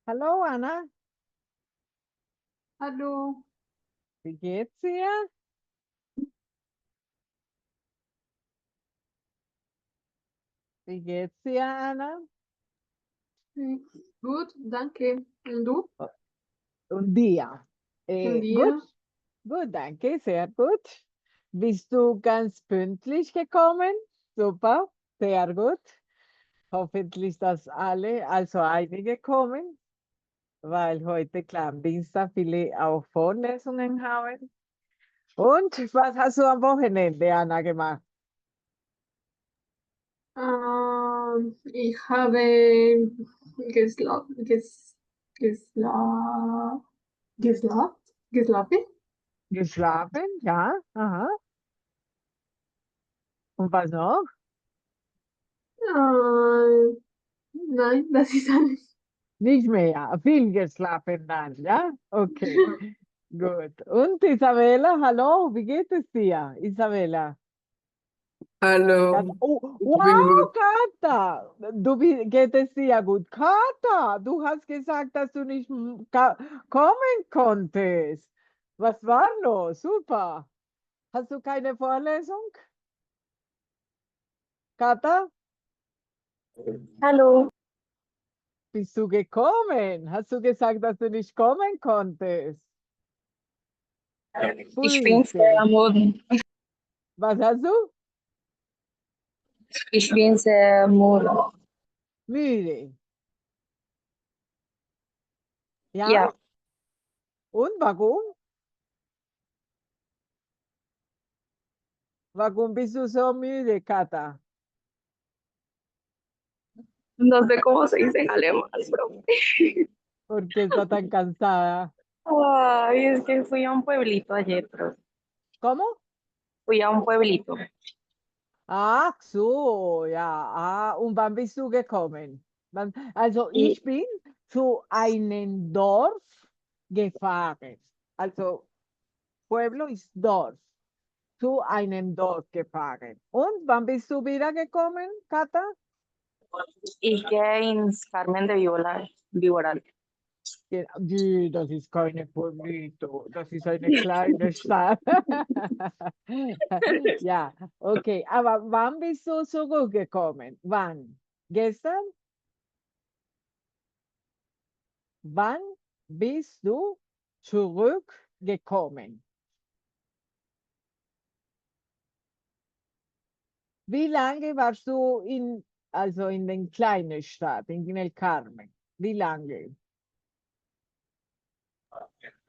Hallo Anna, Hallo. wie geht's dir? Wie geht's dir, Anna? Hm, Gut, danke. Und du? Und dir? Und Gut, dir? gut, danke, sehr gut. Bist du ganz pünktlich gekommen? Super, sehr gut. Hoffentlich, dass alle, also einige kommen, weil heute, klar, am Dienstag viele auch Vorlesungen haben. Und was hast du am Wochenende, Anna, gemacht? Ich habe gesla gesla gesla geschlafen. Geschlafen? Ja, aha. Und was noch? Nein, das ist alles. Nicht mehr, viel geschlafen dann, ja? Okay, gut. Und Isabella, hallo, wie geht es dir, Isabella? Hallo, Oh, ich bin wow, gut. Kata, geht es dir gut? Kata, du hast gesagt, dass du nicht kommen konntest. Was war los? Super. Hast du keine Vorlesung? Kata, Hallo, bist du gekommen? Hast du gesagt, dass du nicht kommen konntest? ich bin Fuiste. sehr müde. Was hast du? Ich bin sehr müde. Müde. Ja? Ja, Und warum? Warum bist du so müde, Kata? no sé cómo se dice en alemán, bro. ¿Por qué está tan cansada? Ay, es que fui a un pueblito ayer, bro. ¿Cómo? Fui a un pueblito. Ach so, ja. Und wann bist du gekommen? Also Y ich bin zu einem Dorf gefahren. Also Pueblo ist Dorf. Zu einem Dorf gefahren. Und wann bist du wieder gekommen, Kata? ich gehe ins Carmen de Viboral. Das ist keine Pueblito, das ist eine kleine Stadt. Ja, okay. Aber wann bist du zurückgekommen? Wann? Gestern? Wann bist du zurückgekommen? Wie lange warst du also in den kleinen Stadt, in El Carmen? Wie lange?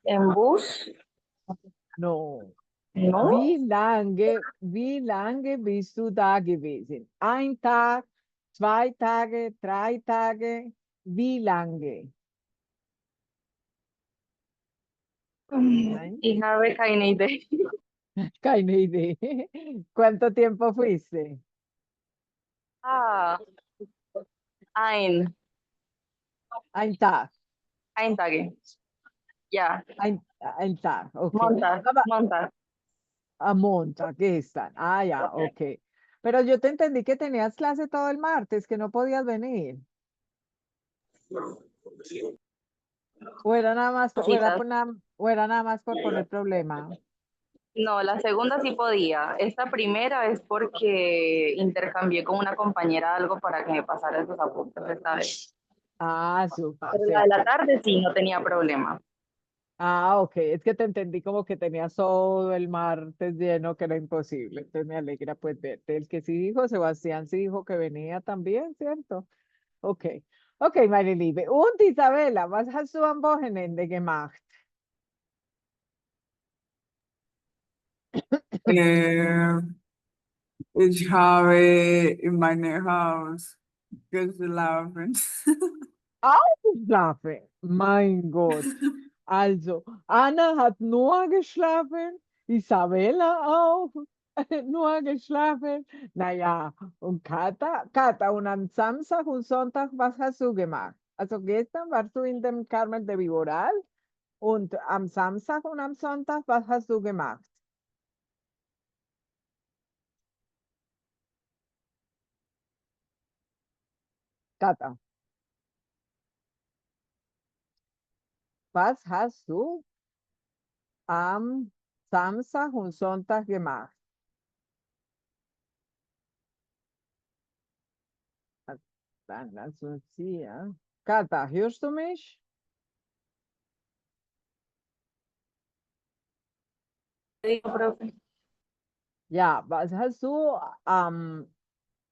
En bus, No. ¿no? Wie lange bist du da gewesen? Ein Tag, 2 Tage, 3 Tage? Wie lange? Nein, Ich habe keine Idee. keine Idee. ¿Cuánto tiempo fuiste? Ah, ein, Ein Tag, ein Tage. Ja, ein Tag, okay. Montag, Aber Montag. a Monta, están. Ah, ya, ok. Pero yo te entendí que tenías clase todo el martes, que no podías venir. O era nada más, Citas. o era nada más por el problema. No, la segunda sí podía. Esta primera es porque intercambié con una compañera algo para que me pasara esos apuntes esta vez. Ah, súper, Pero la de la cierto. tarde sí, no tenía problema. Ah, ok, es que te entendí como que tenías todo el martes lleno, que era imposible. Entonces me alegra pues verte. El que sí dijo, Sebastián sí dijo que venía también, ¿cierto? Ok, ok, meine Liebe. Und Isabella, was hast du am Wochenende gemacht? Äh, Ich habe in meinem Haus geschlafen. Ausgeschlafen. Mein Gott. Also, Anna hat nur geschlafen, Isabella auch nur geschlafen. Naja, und Kata, und am Samstag und Sonntag, was hast du gemacht? Also gestern warst du in dem Carmen de Viboral und am Samstag und am Sonntag, was hast du gemacht? Kata. Was hast du am Samstag und Sonntag gemacht? Dann lass uns hier. Kata, hörst du mich? Digo, profe. Ja, was hast du am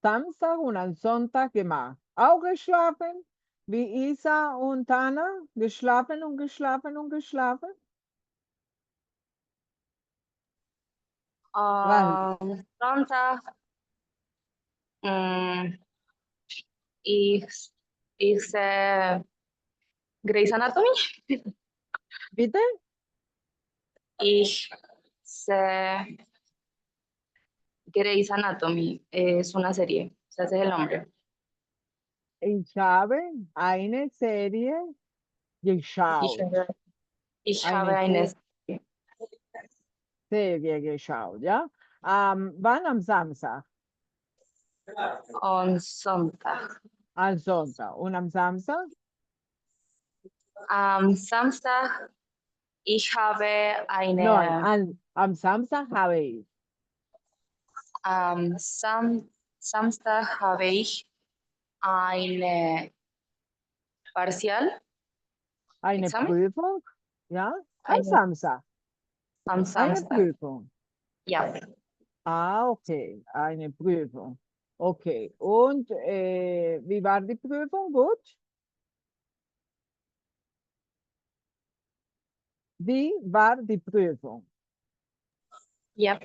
Samstag und am Sonntag gemacht? Auch geschlafen? Wie Isa und Tana? Geschlafen und geschlafen und geschlafen? Sonntag, mm, ich, ich sehe Grey's Anatomy. Bitte? Ich sehe Grey's Anatomy. Es una serie. O sea, ese es el nombre. Ich habe eine Serie Ich, geschaut. ich habe Eine eine Serie geschaut, ja? Wann am Samstag? on Sonntag. Am Sonntag. Und am Samstag? Am Samstag, ich habe Nein, eine, am Samstag habe ich am Samstag habe ich eine Partial, eine Examen, Prüfung, ja? Am eine, Samstag. am Eine Samstag. Prüfung. Ja, Ah, okay, eine Prüfung. Okay, und wie war die Prüfung? Gut? Wie war die Prüfung? ja,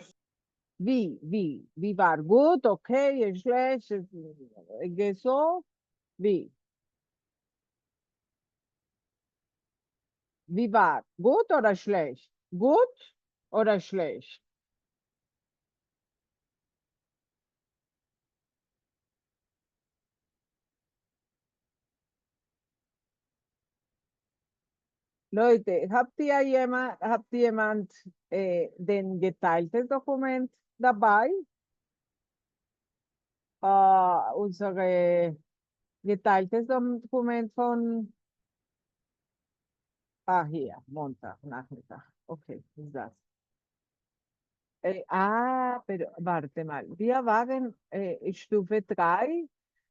Wie war gut, okay, schlecht, so? Wie? Wie war? Gut oder schlecht? Gut oder schlecht? Leute, habt ihr jemand den geteiltes Dokument dabei? Unsere geteiltes Dokument von, hier, Montag, Nachmittag. Okay, ist das. Pero, warte mal, wir waren Stufe 3,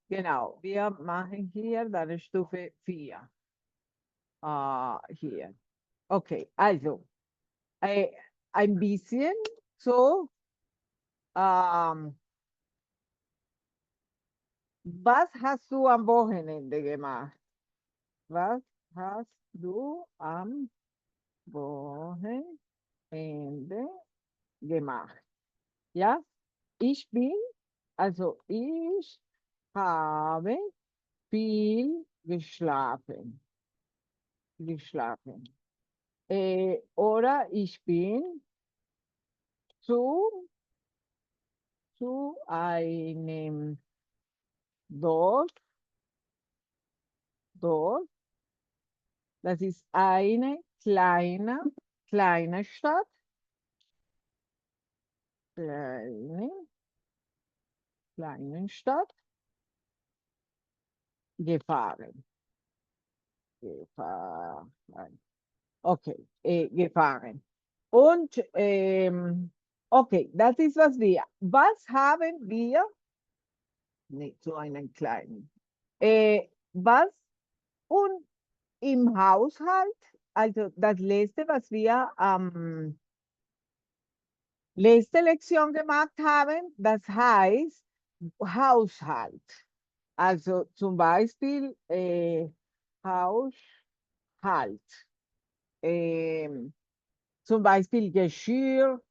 genau, wir machen hier dann Stufe 4. Hier. Okay, also, äh, ein bisschen so, ähm, was hast du am Wochenende gemacht? Was hast du am Wochenende gemacht? Ja, ich habe viel geschlafen. Oder ich bin zu, zu einem Dorf, Dorf, das ist eine kleine Stadt, kleine, kleine Stadt, gefahren. Gefahren. Okay, gefahren. Und okay, das ist was wir. Was haben wir? Nicht so einen kleinen. Was und im Haushalt, also das letzte, was wir letzte Lektion gemacht haben, das heißt Haushalt. Also zum Beispiel Haushalt. Ähm, Zum Beispiel Geschirr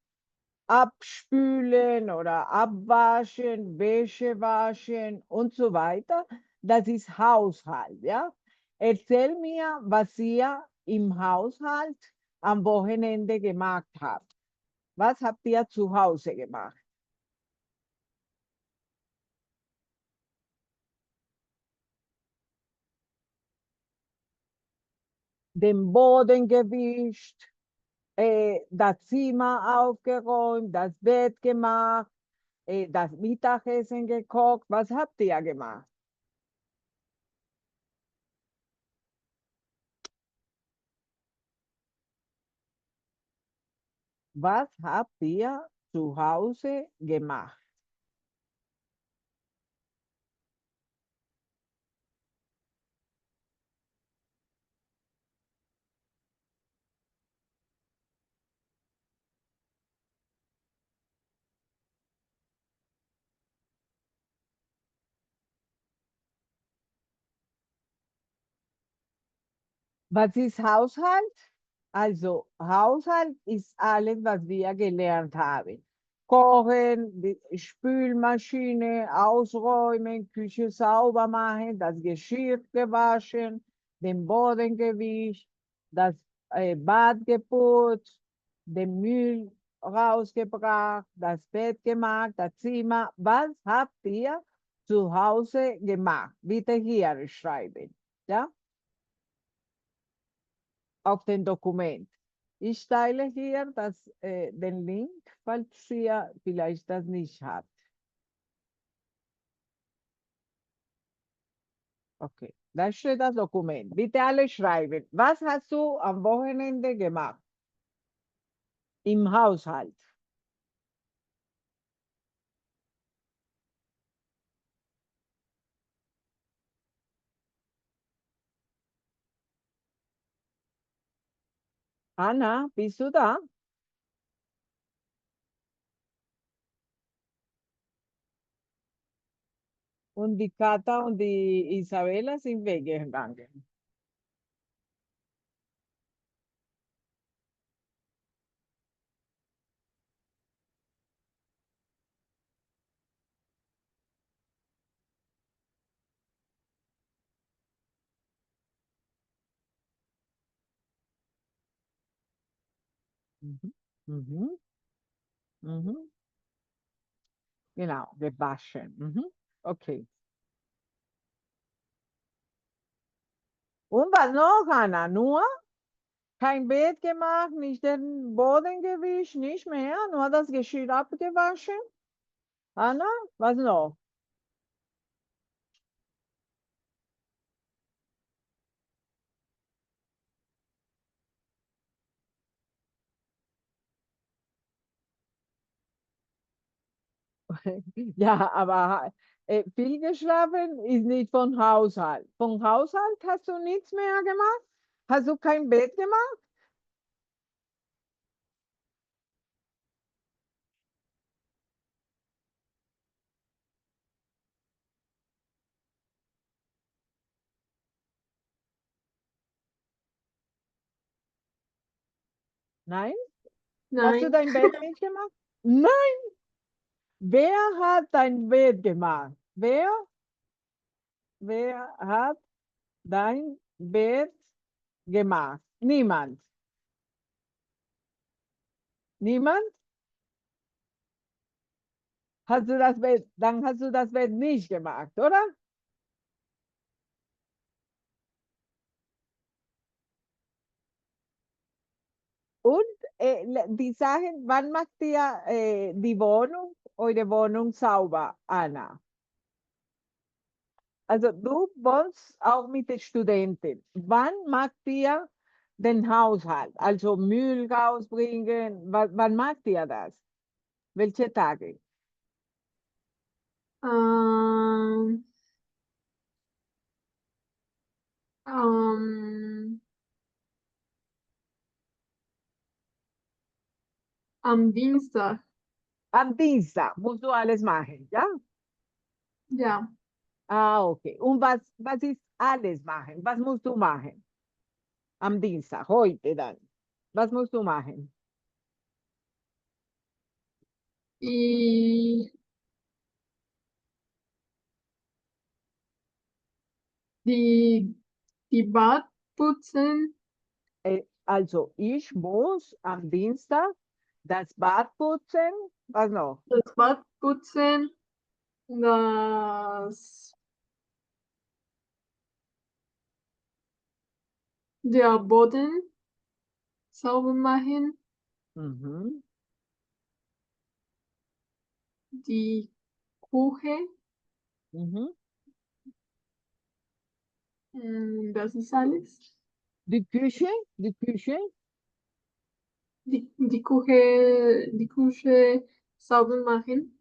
abspülen oder abwaschen, Wäsche waschen und so weiter. Das ist Haushalt, ja. Erzähl mir, was ihr im Haushalt am Wochenende gemacht habt. Was habt ihr zu Hause gemacht? Den Boden gewischt, das Zimmer aufgeräumt, das Bett gemacht, das Mittagessen gekocht. Was habt ihr gemacht? Was habt ihr zu Hause gemacht? Was ist Haushalt? Also, Haushalt ist alles, was wir gelernt haben. Kochen, die Spülmaschine, ausräumen, Küche sauber machen, das Geschirr gewaschen, den Boden gewischt, das Bad geputzt, den Müll rausgebracht, das Bett gemacht, das Zimmer. Was habt ihr zu Hause gemacht? Bitte hier schreiben. Ja? Auf dem Dokument. Ich teile hier den Link, falls ihr vielleicht das nicht habt. Okay, da steht das Dokument. Bitte alle schreiben. Was hast du am Wochenende gemacht? Im Haushalt. Anna, bist du da? Und die Kata und die Isabella sind weggegangen. Mhm. Mhm. Mhm. Genau, gewaschen. Mhm. Okay. Und was noch, Anna? Nur? Kein Bett gemacht, nicht den Boden gewischt, nicht mehr, nur das Geschirr abgewaschen. Anna, was noch? Ja, aber viel geschlafen ist nicht von Haushalt. Von Haushalt hast du nichts mehr gemacht? Hast du kein Bett gemacht? Nein? Hast du Nein, dein Bett nicht gemacht? Nein! Wer hat dein Bett gemacht? Wer hat dein Bett gemacht? Niemand. Niemand? Hast du das Bett, dann hast du das Bett nicht gemacht, oder? Und die Sachen, wann macht ihr die Wohnung, eure Wohnung sauber, Anna? Also du wohnst auch mit den Studenten. Wann macht ihr den Haushalt? Also Müll rausbringen, wann macht ihr das? Welche Tage? ähm, ähm, am Dienstag, Am Dienstag musst du alles machen, ja? ja, Ah, okay. Und was ist alles machen? Was musst du machen? Am Dienstag, heute dann. Was musst du machen? die, die, die Bad putzen, Also ich muss am Dienstag das Bad putzen. Was noch? das Bad putzen, das, der Boden sauber machen, Mhm. die Küche, Mhm. das ist alles. Die Küche, die Küche. die Küche sauber machen.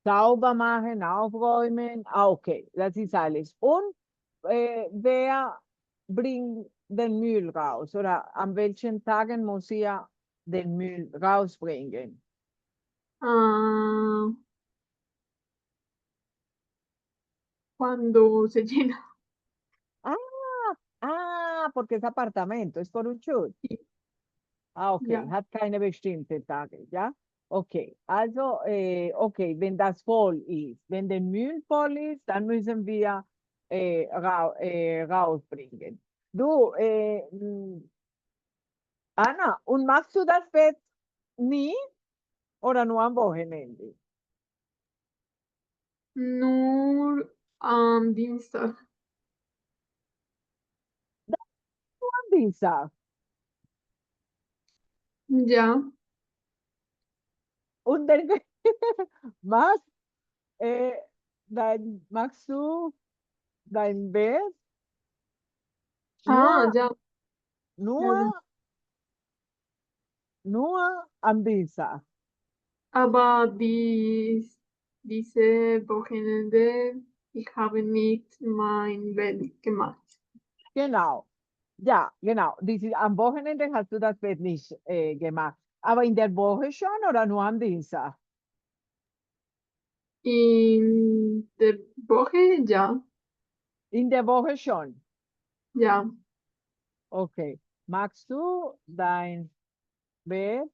Sauber machen, aufräumen. Ah, okay, das ist alles. Und wer bringt den Müll raus? Oder an welchen Tagen muss ihr den Müll rausbringen? Ah, cuando se llena. Porque es apartamento, es por un Schutz. Ah, okay, Ja. hat keine bestimmte Tage, ja? Okay, also, okay, wenn das voll ist, wenn der Müll voll ist, dann müssen wir rausbringen. Du, Anna, und machst du das Bett nie oder nur am Wochenende? Nur am Dienstag. Am Dienstag. Ja. Und dann machst, machst du dein Bett Ah, nur, ja. nur, nur am Dienstag. Aber diese Wochenende, ich habe nicht mein Bett gemacht. Genau. Ja, genau. Am Wochenende hast du das Bett nicht gemacht. Aber in der Woche schon oder nur am Dienstag? In der Woche, ja. In der Woche schon. Ja. Okay. Magst du dein Bett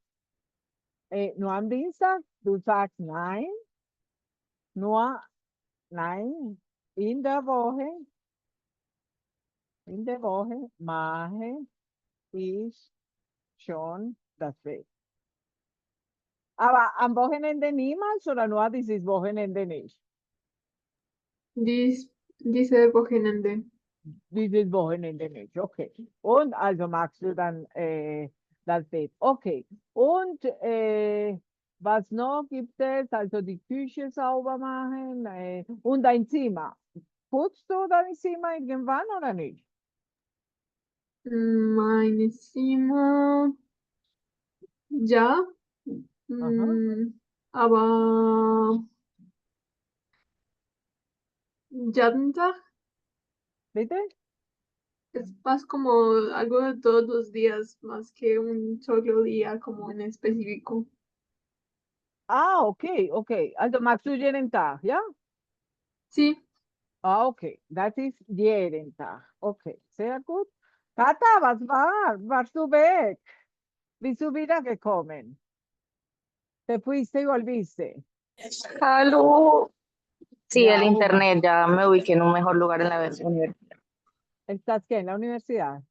nur am Dienstag? Du sagst nein. Nur nein. In der Woche. In der Woche mache ich schon das Bett. Aber am Wochenende niemals oder nur dieses Wochenende nicht? Diese Wochenende. Dieses Wochenende nicht, okay. Und also magst du dann das Bett. Okay. Und was noch gibt es? Also die Küche sauber machen und dein Zimmer. Putzt du dein Zimmer irgendwann oder nicht? Meine Zimmer, ja. Aha. Aber jeden Tag Bitte? es más como algo de todos los días, más que un solo día como en específico. Ah, okay, okay. Also magst du jeden Tag, ja? Sí, Ah, okay. Das ist jeden Tag. Okay, sehr gut. Tata, was war? Warst du weg? Bist du wiedergekommen? Te fuiste y volviste. Salud. Sí, el Ya, internet, ya me ubiqué en un mejor lugar en la universidad. ¿estás qué? ¿En la universidad?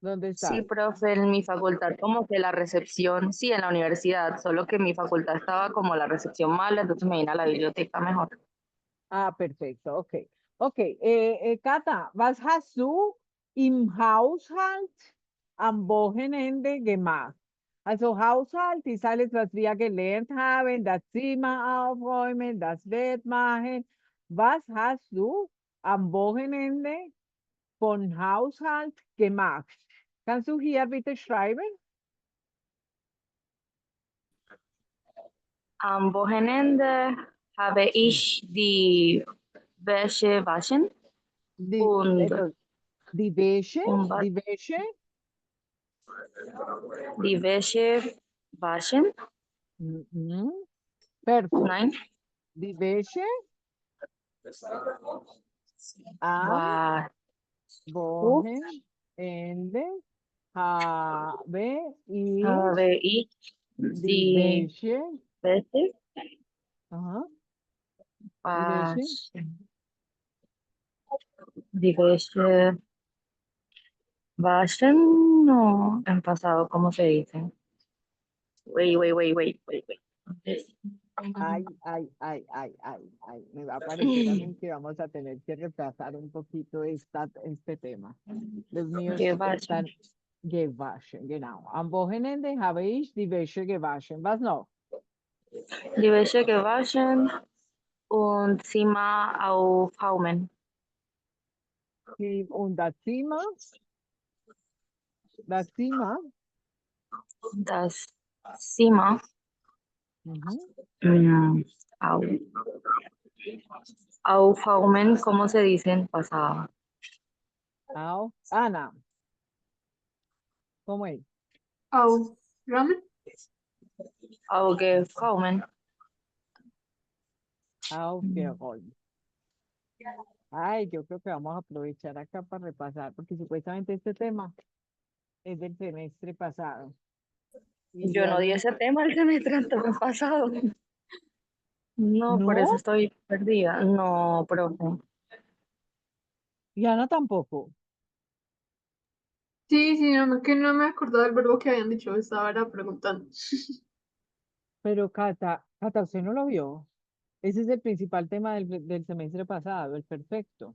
¿Dónde Sí, estás? profe, en mi facultad como que la recepción, sí, en la universidad, solo que mi facultad estaba como la recepción mala, entonces me vine a la biblioteca mejor. Ah, perfecto, okay. Okay, Kata, was hast du im Haushalt am Wochenende gemacht? Also Haushalt ist alles, was wir gelernt haben, das Zimmer aufräumen, das Bett machen. Was hast du am Wochenende von Haushalt gemacht? Kannst du hier bitte schreiben? Am Wochenende habe ich die Wäsche waschen Die, und, die Wäsche, und die Wäsche. die Wäsche waschen. Mhm. Perfekt. Nein, Die Wäsche am war Wochenende habe ich habe ich die die Wäsche, Wäsche aha, die Wäsche waschen. Die Wäsche waschen, no, en pasado, ¿cómo se dice? Wait. Ay, me va a parecer a mí que vamos a tener que retrasar un poquito este tema. Los míos Gewaschen. están gewaschen, genau. Am Wochenende habe ich die Wäsche gewaschen. Was noch? Die Wäsche gewaschen und Zimmer aufräumen. Und das Zimmer, Das Zimmer. Ujú. Au. Aufräumen, ¿cómo se dice en pasado? Ana, ¿cómo es? Aufräumen. Aufräumen. Aufgeräumt. Ay, yo creo que vamos a aprovechar acá para repasar, porque supuestamente este tema es del semestre pasado. Y Yo yo no di ahí, ese tema el semestre pasado. No, por eso ¿no? estoy perdida. No, profe. Y Ana tampoco. Sí, sí, no, que no me acordaba del verbo que habían dicho, estaba era preguntando. Pero Cata, ¿usted no lo vio? Ese es el principal tema del semestre pasado, el perfecto.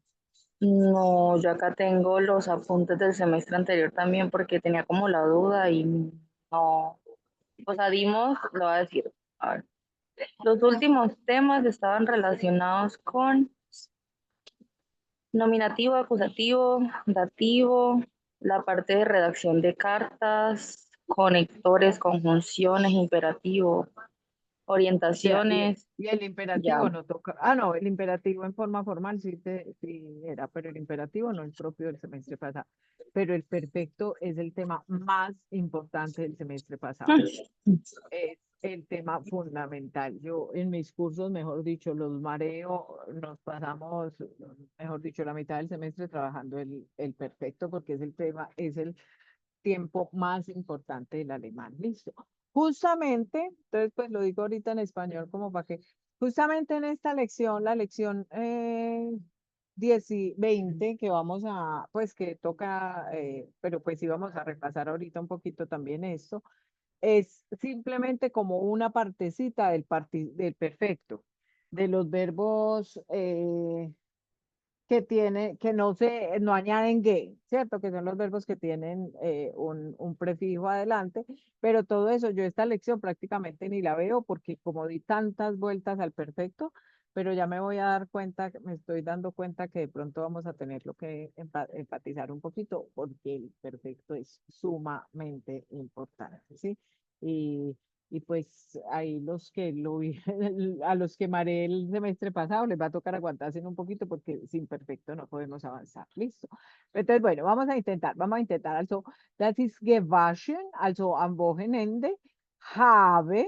No, yo acá tengo los apuntes del semestre anterior también porque tenía como la duda y no. O sea, dimos, lo voy a decir. A ver. Los últimos temas estaban relacionados con nominativo, acusativo, dativo, la parte de redacción de cartas, conectores, conjunciones, imperativo, Ya, orientaciones, y el imperativo ya. no toca. Ah, no, el imperativo en forma formal sí era, pero el imperativo no es propio del semestre pasado. Pero el perfecto es el tema más importante del semestre pasado. Es el tema fundamental. Yo en mis cursos, mejor dicho, los mareo, nos pasamos, mejor dicho, la mitad del semestre trabajando el perfecto porque es el tema, es el tiempo más importante del alemán. Listo. Justamente, entonces pues lo digo ahorita en español como para que, justamente en esta lección, la lección 10 y 20 que vamos a, pues que toca, pero pues sí vamos a repasar ahorita un poquito también esto, es simplemente como una partecita del perfecto, de los verbos que no añaden gay, ¿cierto? Que son los verbos que tienen un prefijo adelante, pero todo eso, yo esta lección prácticamente ni la veo porque como di tantas vueltas al perfecto, pero ya me voy a dar cuenta, me estoy dando cuenta que de pronto vamos a tenerlo que enfatizar un poquito porque el perfecto es sumamente importante, ¿sí? Y, y pues ahí los que lo vi, a los que mareé el semestre pasado les va a tocar aguantarse un poquito porque sin perfecto no podemos avanzar. Listo. Entonces, bueno, vamos a intentar. Also, das ist gewaschen, also am Wochenende habe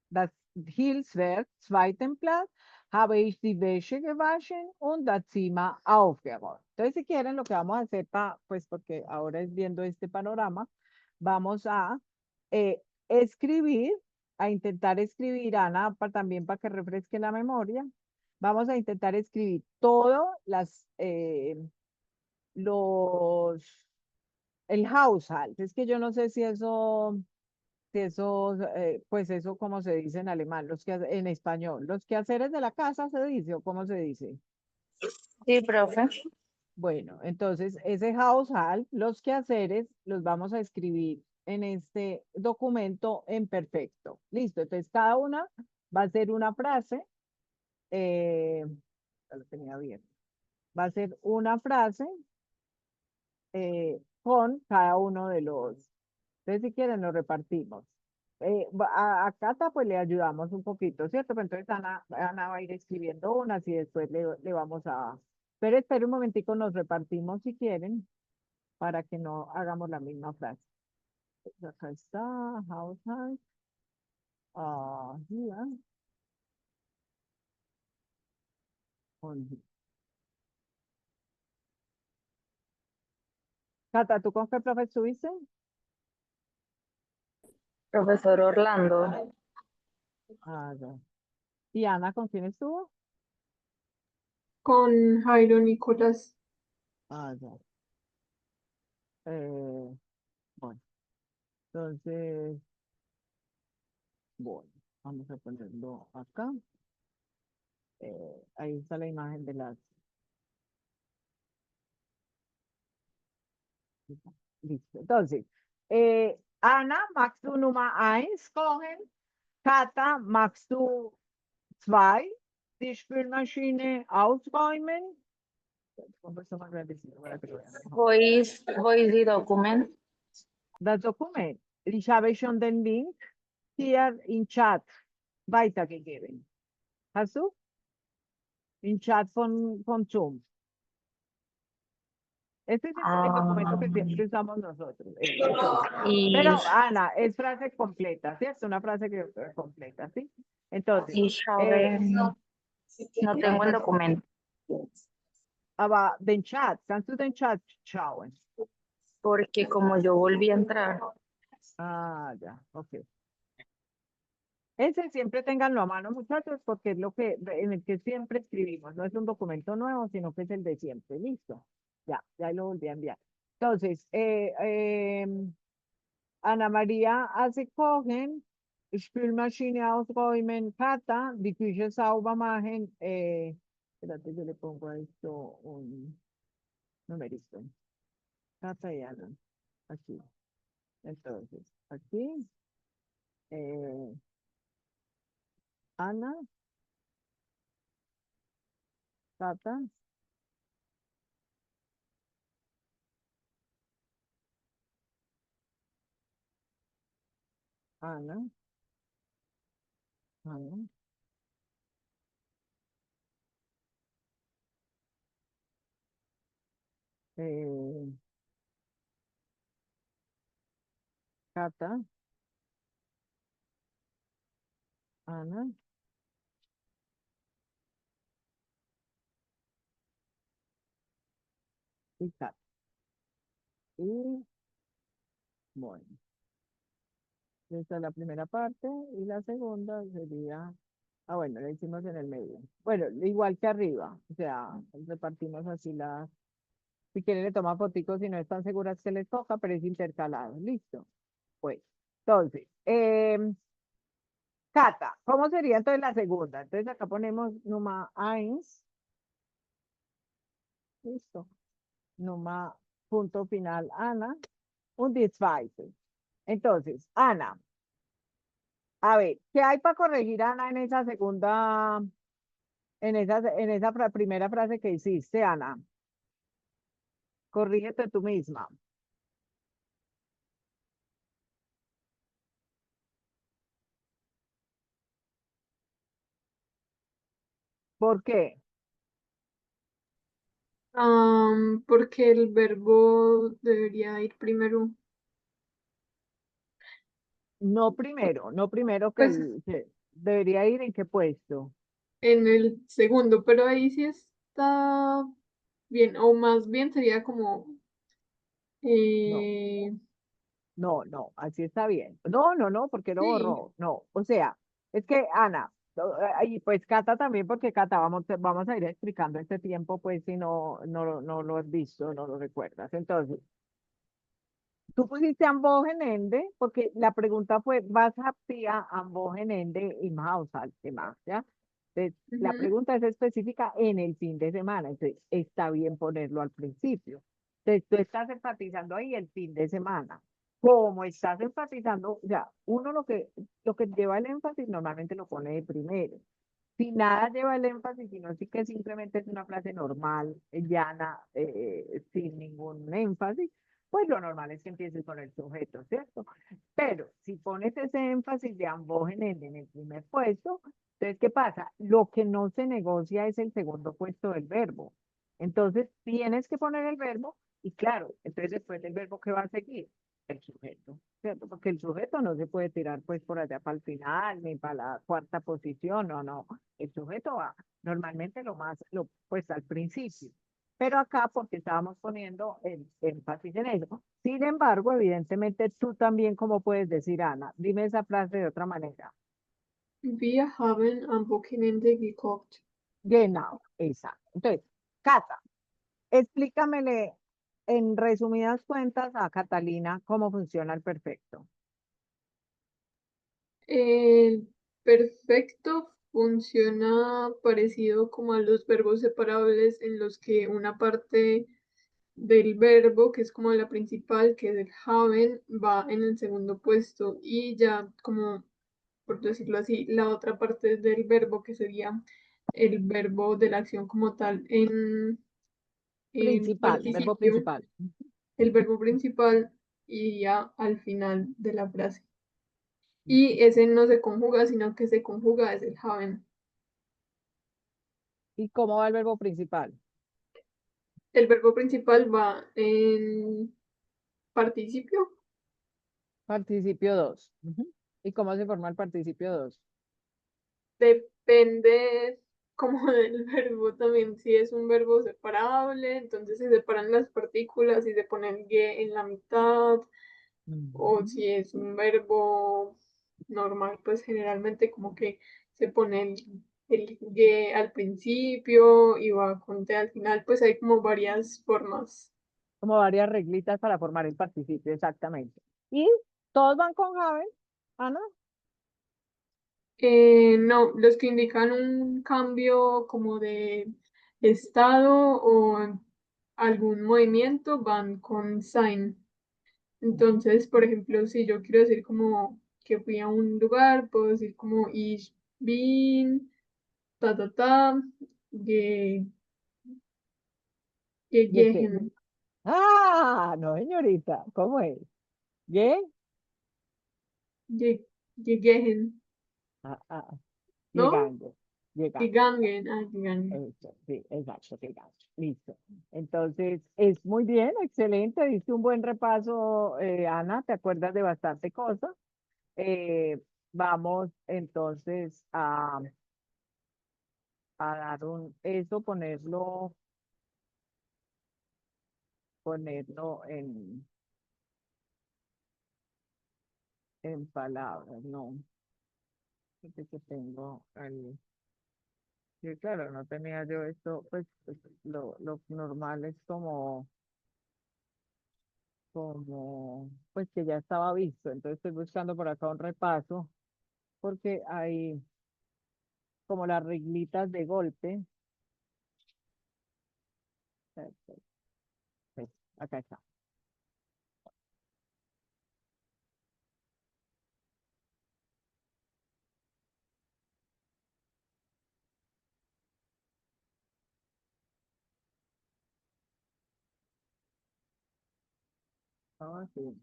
das Hilfswerk zweiten Platz, habe ich die Wäsche gewaschen und das Zimmer aufgeräumt. Entonces, si quieren, lo que vamos a hacer, pues porque ahora es viendo este panorama, vamos a eh, escribir, a intentar escribir, Ana, también para que refresque la memoria. Vamos a intentar escribir todos los, el household. Es que yo no sé si eso, pues eso, como se dice en alemán, en español, los quehaceres de la casa se dice, o cómo se dice. Sí, profe. Bueno, entonces ese household, los quehaceres, los vamos a escribir en este documento en perfecto. Listo, entonces cada una va a ser una frase, ya lo tenía bien, va a ser una frase con cada uno de los, entonces si quieren lo repartimos. A Cata pues le ayudamos un poquito, ¿cierto? Pero entonces Ana va a ir escribiendo unas y después le vamos a... Pero espera un momentico, nos repartimos si quieren para que no hagamos la misma frase. Acá está, household. Here. Cata, ¿tú con qué profe estuviste? Profesor Orlando. Ya. ¿Y Ana con quién estuvo? Con Jairo Nicolás. Ya. Bueno, entonces, bueno, vamos a ponerlo acá. Ahí está la imagen de las. Listo. Entonces, Ana, magst du Nummer 1 kochen? Kata, magst du 2 die Spülmaschine ausräumen? Un poquito más grandecito para que lo vean mejor. Voice the document. Das Dokument. Ich habe schon den Link hier im Chat weitergegeben. Hast du? Im Chat von Zoom. Este es el documento que siempre usamos nosotros. Y, Pero, Ana, es frase completa, ¿sí? Es una frase que completa, ¿sí? Entonces, ich habe, no tengo el documento, aber den Chat, kannst du den Chat schauen? porque como yo volví a entrar, Ah, ya, ok. Ese siempre ténganlo a mano, muchachos, porque es lo que, en el que siempre escribimos. No es un documento nuevo, sino que es el de siempre. Listo. Ya lo volví a enviar. Entonces, Ana María hace cogen, Spülmaschine ausräumen, Kata, die Küche sauber machen. Espérate, yo le pongo a esto un numerito. Kata y Ana. Aquí. Entonces, aquí. eh, Ana, Kata. Ana, Ana, eh, Cata, Ana, y Cata. Y bueno, esta es la primera parte y la segunda sería, bueno, la hicimos en el medio. Bueno, igual que arriba, o sea, repartimos así las, si quieren le toma foticos si no están seguras que les toca, pero es intercalado, listo. Pues, entonces, Cata, ¿cómo sería entonces la segunda? Entonces acá ponemos Numa 1, listo. Numa punto final, Ana, un zweite. Entonces, Ana, a ver, ¿qué hay para corregir, Ana, en esa segunda, primera frase que hiciste, Ana? Corrígete tú misma. ¿Por qué? Porque el verbo debería ir primero. No primero Pues que debería ir en qué puesto. en el segundo, pero ahí sí está bien, o más bien sería como, No, eh, así está bien. No, porque lo sí, borró. No, o sea, es que Ana, y pues Cata también, porque Cata, vamos a ir explicando este tiempo, pues si no lo has visto, no lo recuerdas. Entonces, tú pusiste Ambogenende, porque la pregunta fue, ¿vas a tía Ambogenende y Haushaltema? ¿Ya? Entonces, la ujú, pregunta es específica en el fin de semana, entonces está bien ponerlo al principio. Entonces, tú estás enfatizando ahí el fin de semana. Como estás enfatizando, ya, uno lo que lleva el énfasis normalmente lo pone de primero. Si nada lleva el énfasis, sino sí que simplemente es una frase normal, llana, sin ningún énfasis, pues lo normal es que empieces con el sujeto, ¿cierto? Pero si pones ese énfasis de ambos en el primer puesto, entonces, ¿qué pasa? Lo que no se negocia es el segundo puesto del verbo. Entonces, tienes que poner el verbo y claro, entonces después del verbo, ¿qué va a seguir? El sujeto, ¿cierto? Porque el sujeto no se puede tirar pues por allá para el final ni para la cuarta posición, no. El sujeto va normalmente pues al principio. Pero acá porque estábamos poniendo el énfasis en eso. Sin embargo, evidentemente tú también, como puedes decir, Ana, dime esa frase de otra manera. wir haben am Wochenende gekocht. Genau, exacto. Entonces, Cata, explícamele en resumidas cuentas a Catalina cómo funciona el perfecto. El perfecto funciona parecido como a los verbos separables en los que una parte del verbo, que es como la principal, que es el haben, va en el segundo puesto y ya como, por decirlo así, la otra parte del verbo, que sería el verbo de la acción como tal en Principal, verbo participio, principal. el verbo principal iría al final de la frase. Y ese no se conjuga, sino que se conjuga es el haben. ¿Y cómo va el verbo principal? El verbo principal va en participio. Participio 2. ¿Y cómo se forma el participio 2? Depende como del verbo también. Si es un verbo separable, entonces se separan las partículas y se pone el ge en la mitad. O si es un verbo normal, pues generalmente como que se pone el ge al principio y va con te al final, pues hay como varias formas. Como varias reglitas para formar el participio, exactamente. ¿Y todos van con have, Ana? No, los que indican un cambio como de estado o algún movimiento van con sign. Entonces, por ejemplo, si yo quiero decir como que fui a un lugar, puedo decir como ich bin, ta ta ta, ge, ¿Y qué? gegangen, Ah, no, señorita, ¿cómo es? ¿Qué? ge, gegangen, ¿no? Llegando, llegando. Gegangen, gegangen. Eso, sí, exacto, llegando. Listo. Entonces, es muy bien, excelente, diste un buen repaso, Ana, te acuerdas de bastante cosas. Vamos entonces a dar eso, ponerlo en palabras, no, porque que tengo ahí. Sí, claro, no tenía yo esto, pues, lo normal es pues que ya estaba visto, entonces estoy buscando por acá un repaso, porque hay como las reglitas de golpe. Pues, acá está. Ah, sí.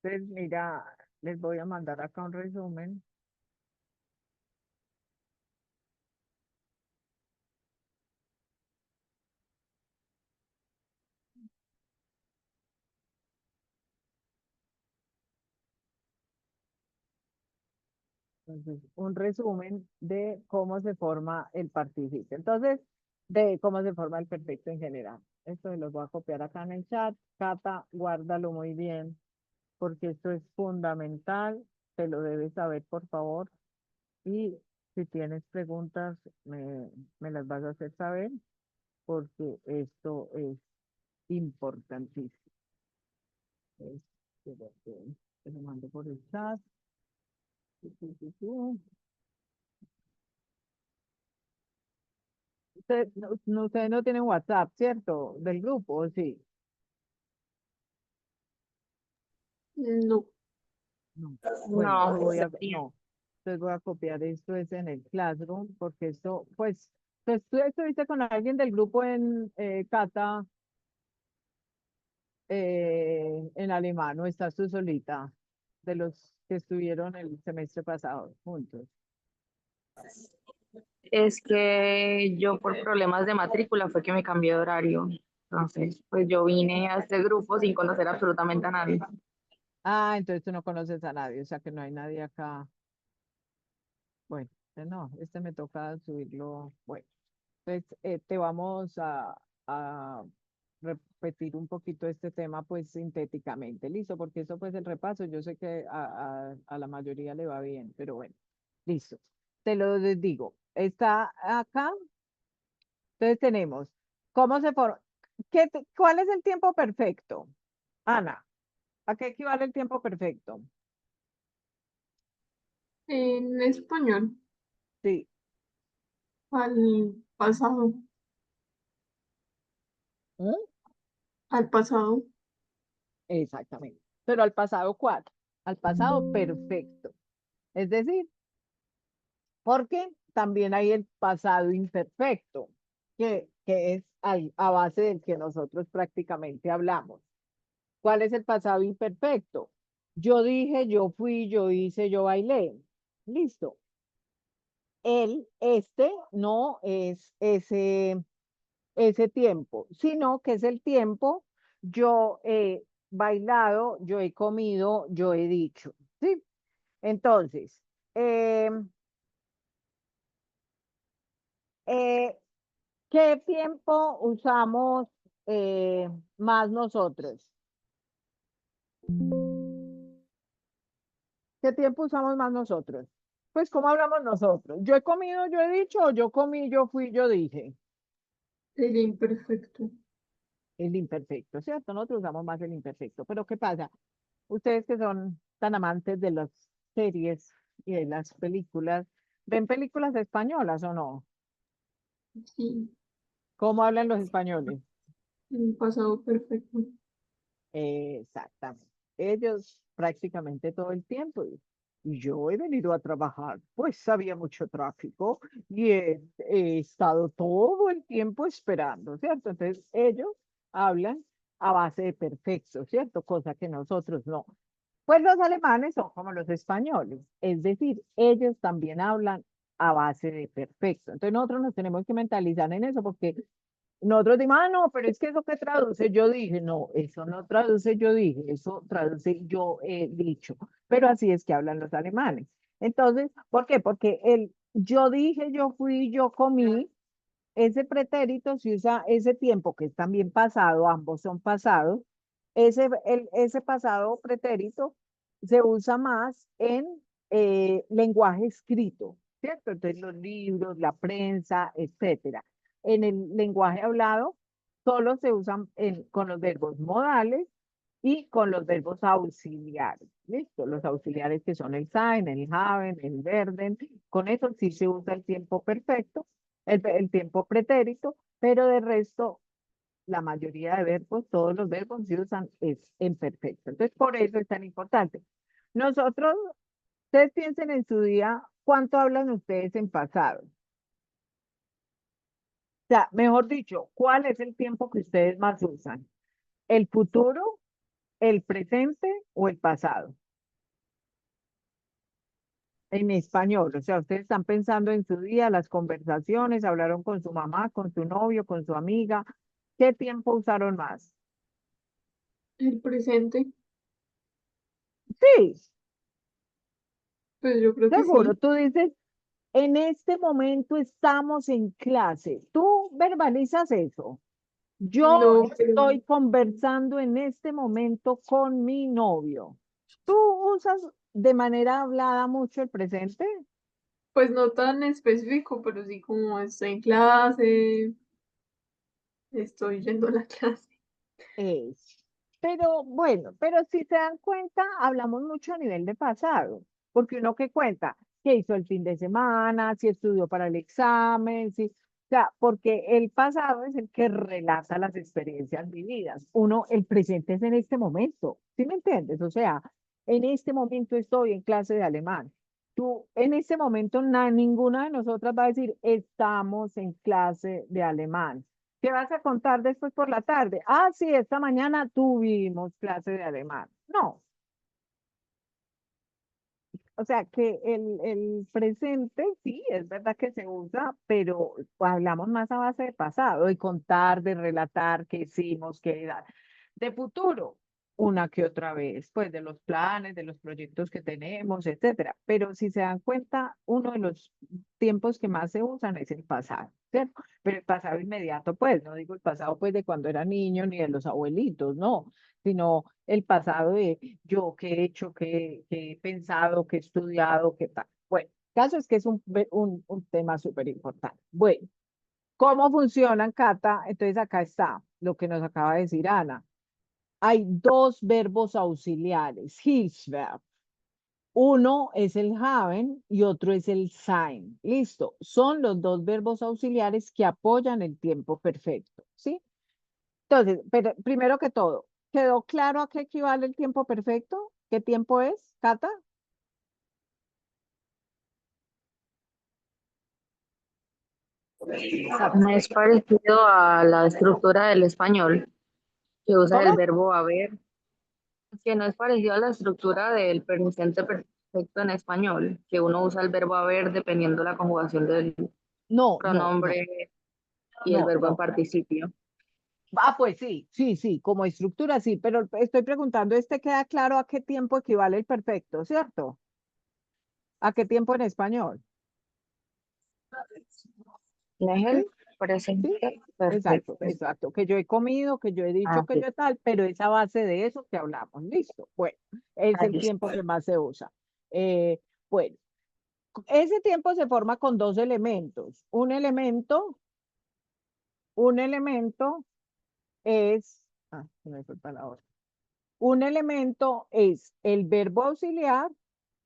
Entonces, mira, les voy a mandar acá un resumen. Entonces, un resumen de cómo se forma el participio. Entonces, de cómo se forma el perfecto en general. Esto se los voy a copiar acá en el chat. Cata, guárdalo muy bien, porque esto es fundamental. Te lo debes saber, por favor. Y si tienes preguntas, me las vas a hacer saber, porque esto es importantísimo. Es- te lo mando por el chat. Tu. Ustedes no tienen WhatsApp, ¿cierto? Del grupo, ¿o sí? No. No. Bueno, No, no. Entonces voy a copiar esto es en el Classroom, porque esto, pues tú estuviste con alguien del grupo en Cata, en alemán, o estás tú solita, de los que estuvieron el semestre pasado juntos. es que yo por problemas de matrícula fue que me cambié de horario. Entonces, pues yo vine a este grupo sin conocer absolutamente a nadie. Ah, entonces tú no conoces a nadie, o sea que no hay nadie acá. Bueno, no, este me toca subirlo. Bueno, pues te vamos a repetir un poquito este tema pues sintéticamente, listo, porque eso pues el repaso, yo sé que a la mayoría le va bien, pero bueno. Listo. Te lo digo. Está acá. Entonces tenemos, ¿cómo se forma? ¿Cuál es el tiempo perfecto? Ana, ¿a qué equivale el tiempo perfecto? En español, Sí. al pasado, ¿Mm? al pasado. Exactamente. Pero al pasado, ¿cuál? Al pasado perfecto. Es decir, porque también hay el pasado imperfecto, que es a base del que nosotros prácticamente hablamos. ¿Cuál es el pasado imperfecto? Yo dije, yo fui, yo hice, yo bailé. Listo. No es ese tiempo, sino que es el tiempo yo he bailado, yo he comido, yo he dicho. ¿Sí? Entonces, eh, eh, ¿qué tiempo usamos más nosotros? ¿Qué tiempo usamos más nosotros? Pues, ¿cómo hablamos nosotros? Yo he comido, yo he dicho, o yo comí, yo fui, yo dije. El imperfecto. El imperfecto, ¿cierto? Nosotros usamos más el imperfecto. Pero ¿qué pasa? Ustedes que son tan amantes de las series y de las películas, ¿ven películas españolas o no? Sí, ¿Cómo hablan los españoles? el pasado perfecto. Exactamente. Ellos prácticamente todo el tiempo. Y yo he venido a trabajar, pues había mucho tráfico y he estado todo el tiempo esperando, ¿cierto? Entonces ellos hablan a base de perfecto, ¿cierto? Cosa que nosotros no. Pues los alemanes son como los españoles, es decir, ellos también hablan a base de perfecto. Entonces nosotros nos tenemos que mentalizar en eso porque nosotros decimos, ah, no, pero es que eso que traduce yo dije, no, eso no traduce yo dije, eso traduce yo he dicho, pero así es que hablan los alemanes. Entonces, ¿por qué? Porque el yo dije, yo fui, yo comí, ese pretérito se usa ese tiempo que es también pasado, ambos son pasados, ese pasado pretérito se usa más en lenguaje escrito, ¿cierto? Entonces los libros, la prensa, etcétera. En el lenguaje hablado solo se usan con los verbos modales y con los verbos auxiliares, ¿listo? Los auxiliares que son el sein, el haben, el werden, con eso sí se usa el tiempo perfecto, el tiempo pretérito, pero de resto, la mayoría de verbos, todos los verbos se usan es en perfecto. Entonces, por eso es tan importante. Nosotros, ustedes piensen en su día, ¿cuánto hablan ustedes en pasado? O sea, mejor dicho, ¿cuál es el tiempo que ustedes más usan? ¿El futuro, el presente o el pasado? En español, o sea, ustedes están pensando en su día, las conversaciones, hablaron con su mamá, con su novio, con su amiga. ¿Qué tiempo usaron más? El presente, Sí, pues yo creo que seguro. sí. Tú dices, en este momento estamos en clase. Tú verbalizas eso. Yo No, pero estoy conversando en este momento con mi novio. ¿Tú usas de manera hablada mucho el presente? pues no tan específico, pero sí como estoy en clase, estoy yendo a la clase. Es. Pero bueno, pero si se dan cuenta, hablamos mucho a nivel de pasado, porque uno que cuenta, qué hizo el fin de semana, si estudió para el examen, si, o sea, porque el pasado es el que relata las experiencias vividas. Uno, el presente es en este momento, ¿sí me entiendes? O sea, en este momento estoy en clase de alemán. Tú, en este momento, ninguna de nosotras va a decir, estamos en clase de alemán. ¿Qué vas a contar después por la tarde? Ah, sí, esta mañana tuvimos clase de alemán. No, o sea que el presente sí, es verdad que se usa, pero hablamos más a base de pasado, de contar, de relatar qué hicimos, qué edad. De futuro, una que otra vez, pues de los planes, de los proyectos que tenemos, etcétera. Pero si se dan cuenta, uno de los tiempos que más se usan es el pasado, ¿cierto? Pero el pasado inmediato, pues, no digo el pasado pues de cuando era niño ni de los abuelitos, no, sino el pasado de yo qué he hecho, qué he pensado, qué he estudiado, qué tal. Bueno, Caso es que es un tema súper importante. Bueno, ¿cómo funcionan, Cata? Entonces acá está lo que nos acaba de decir Ana. Hay dos verbos auxiliares, Hilfsverb. Uno es el haben y otro es el sein. Listo. Son los dos verbos auxiliares que apoyan el tiempo perfecto, ¿sí? Entonces, pero primero que todo, ¿quedó claro a qué equivale el tiempo perfecto? ¿Qué tiempo es, Cata? Cata. Es parecido a la estructura del español, que usa el ¿Cómo? verbo haber, que no es parecido a la estructura del presente perfecto en español, que uno usa el verbo haber dependiendo la conjugación del No, no, no, pronombre y el no, verbo en no. participio. Ah, pues sí, sí, sí, como estructura sí, pero estoy preguntando, ¿este queda claro a qué tiempo equivale el perfecto, cierto? ¿A qué tiempo en español? ¿No es ¿Sí? el Sí, presente exacto, perfecto? exacto. Que yo he comido, que yo he dicho que Así, yo tal, pero es a base de eso que hablamos. Listo. Bueno, es el así. tiempo que más se usa. Eh, bueno, ese tiempo se forma con dos elementos. Un elemento es, se me fue para la otra. Un elemento es el verbo auxiliar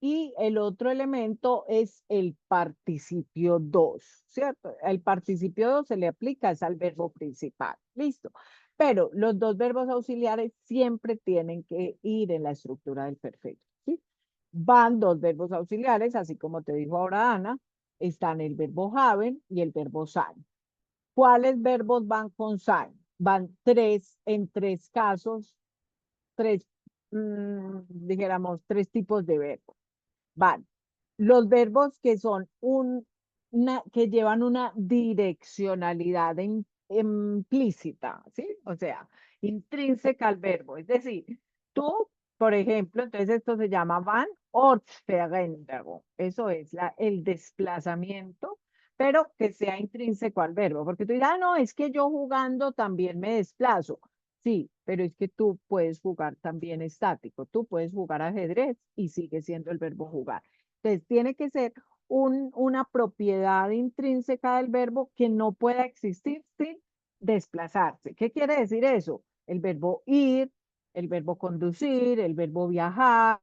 y el otro elemento es el participio 2, ¿cierto? El participio 2 se le aplica es al verbo principal, listo. Pero los dos verbos auxiliares siempre tienen que ir en la estructura del perfecto, ¿sí? Van dos verbos auxiliares, así como te dijo ahora Ana, están el verbo haben y el verbo sein. ¿Cuáles verbos van con sein? Van en tres casos, tres, dijéramos, tres tipos de verbos. Van los verbos que son que llevan una direccionalidad implícita, ¿sí? O sea, intrínseca al verbo. Es decir, tú, por ejemplo, entonces esto se llama Van Ortsveränderung. Eso es el desplazamiento, pero que sea intrínseco al verbo. Porque tú dirás, no, es que yo jugando también me desplazo. Sí, pero es que tú puedes jugar también estático. Tú puedes jugar ajedrez y sigue siendo el verbo jugar. Entonces, tiene que ser una propiedad intrínseca del verbo que no pueda existir sin desplazarse. ¿Qué quiere decir eso? El verbo ir, el verbo conducir, el verbo viajar,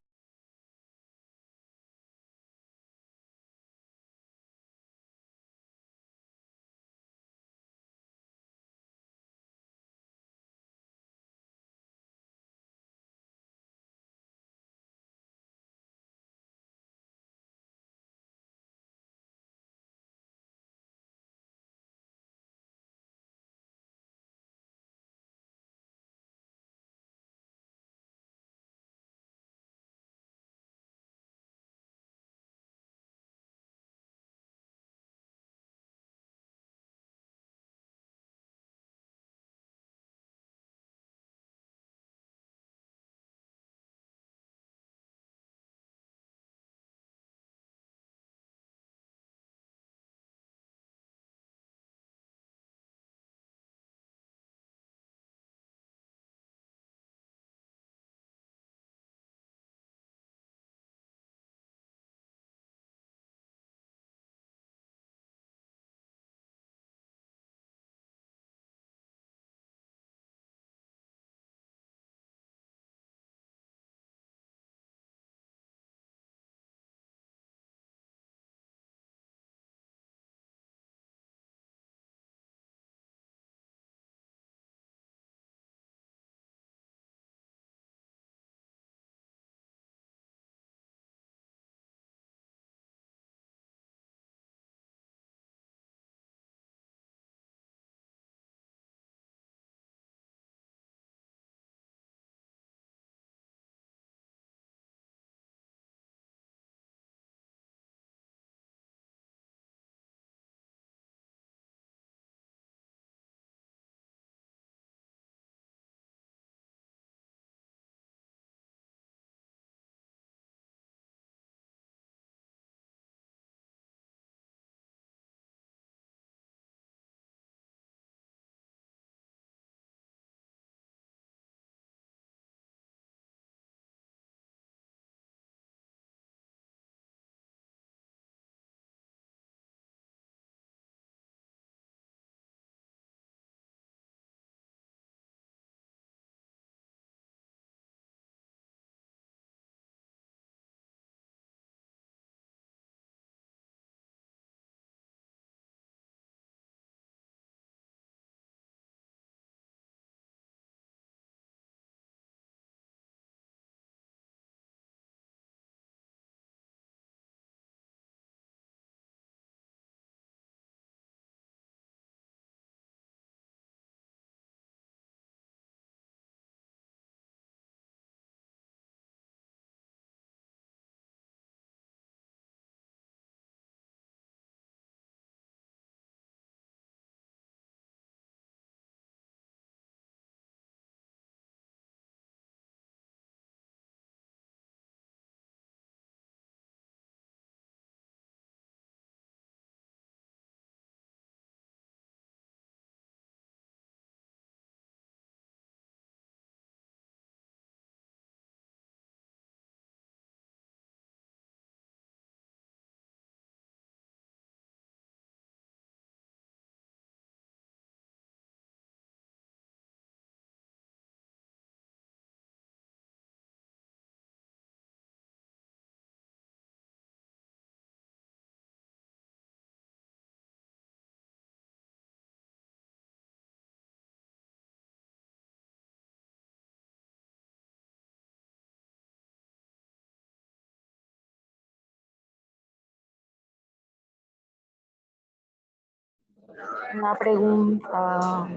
Una pregunta.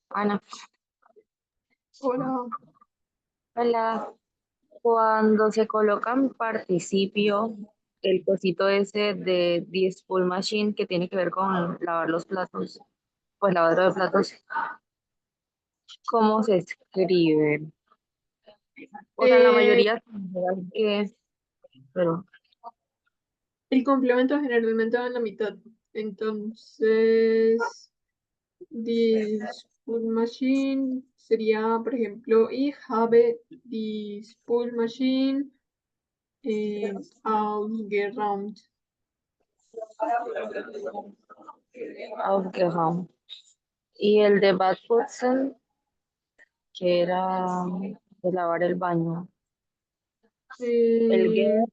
Ana, Hola. hola. Cuando se coloca en participio, el cosito ese de the spoon machine que tiene que ver con lavar los platos, pues lavadero de platos, ¿cómo se escribe? O sea, la Eh, mayoría que, pero el complemento generalmente va en la mitad. Entonces, die Spülmaschine sería, por ejemplo, ich habe die Spülmaschine ausgeräumt. aufgeräumt. Y el de Bad Putzen, que era de lavar el baño. El Eh, Ge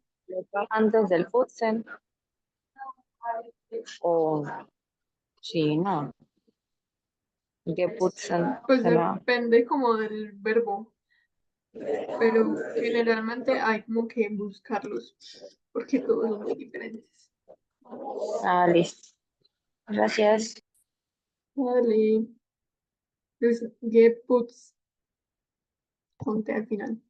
antes del Putzen, o sí, no, Geputzen, pues se la, depende como del verbo, pero generalmente hay como que buscarlos porque todos son muy diferentes. listo. Gracias. Vale, pues geputzt, ponte al final.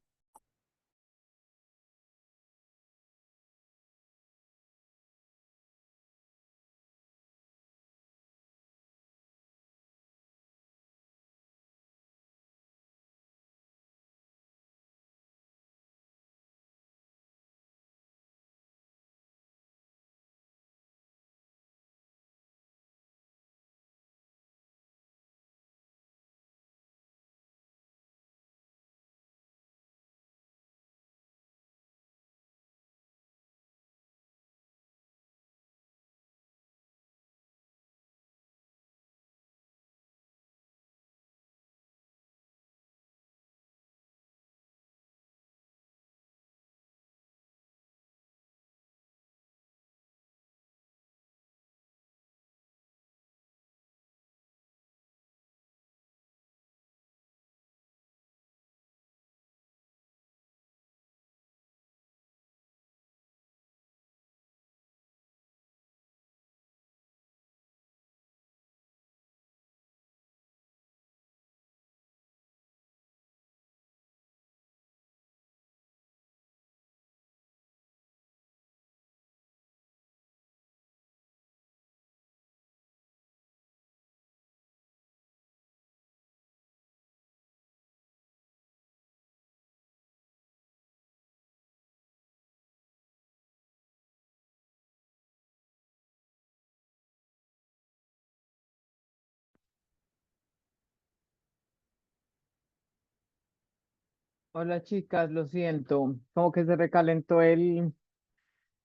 Hola chicas, lo siento, como que se recalentó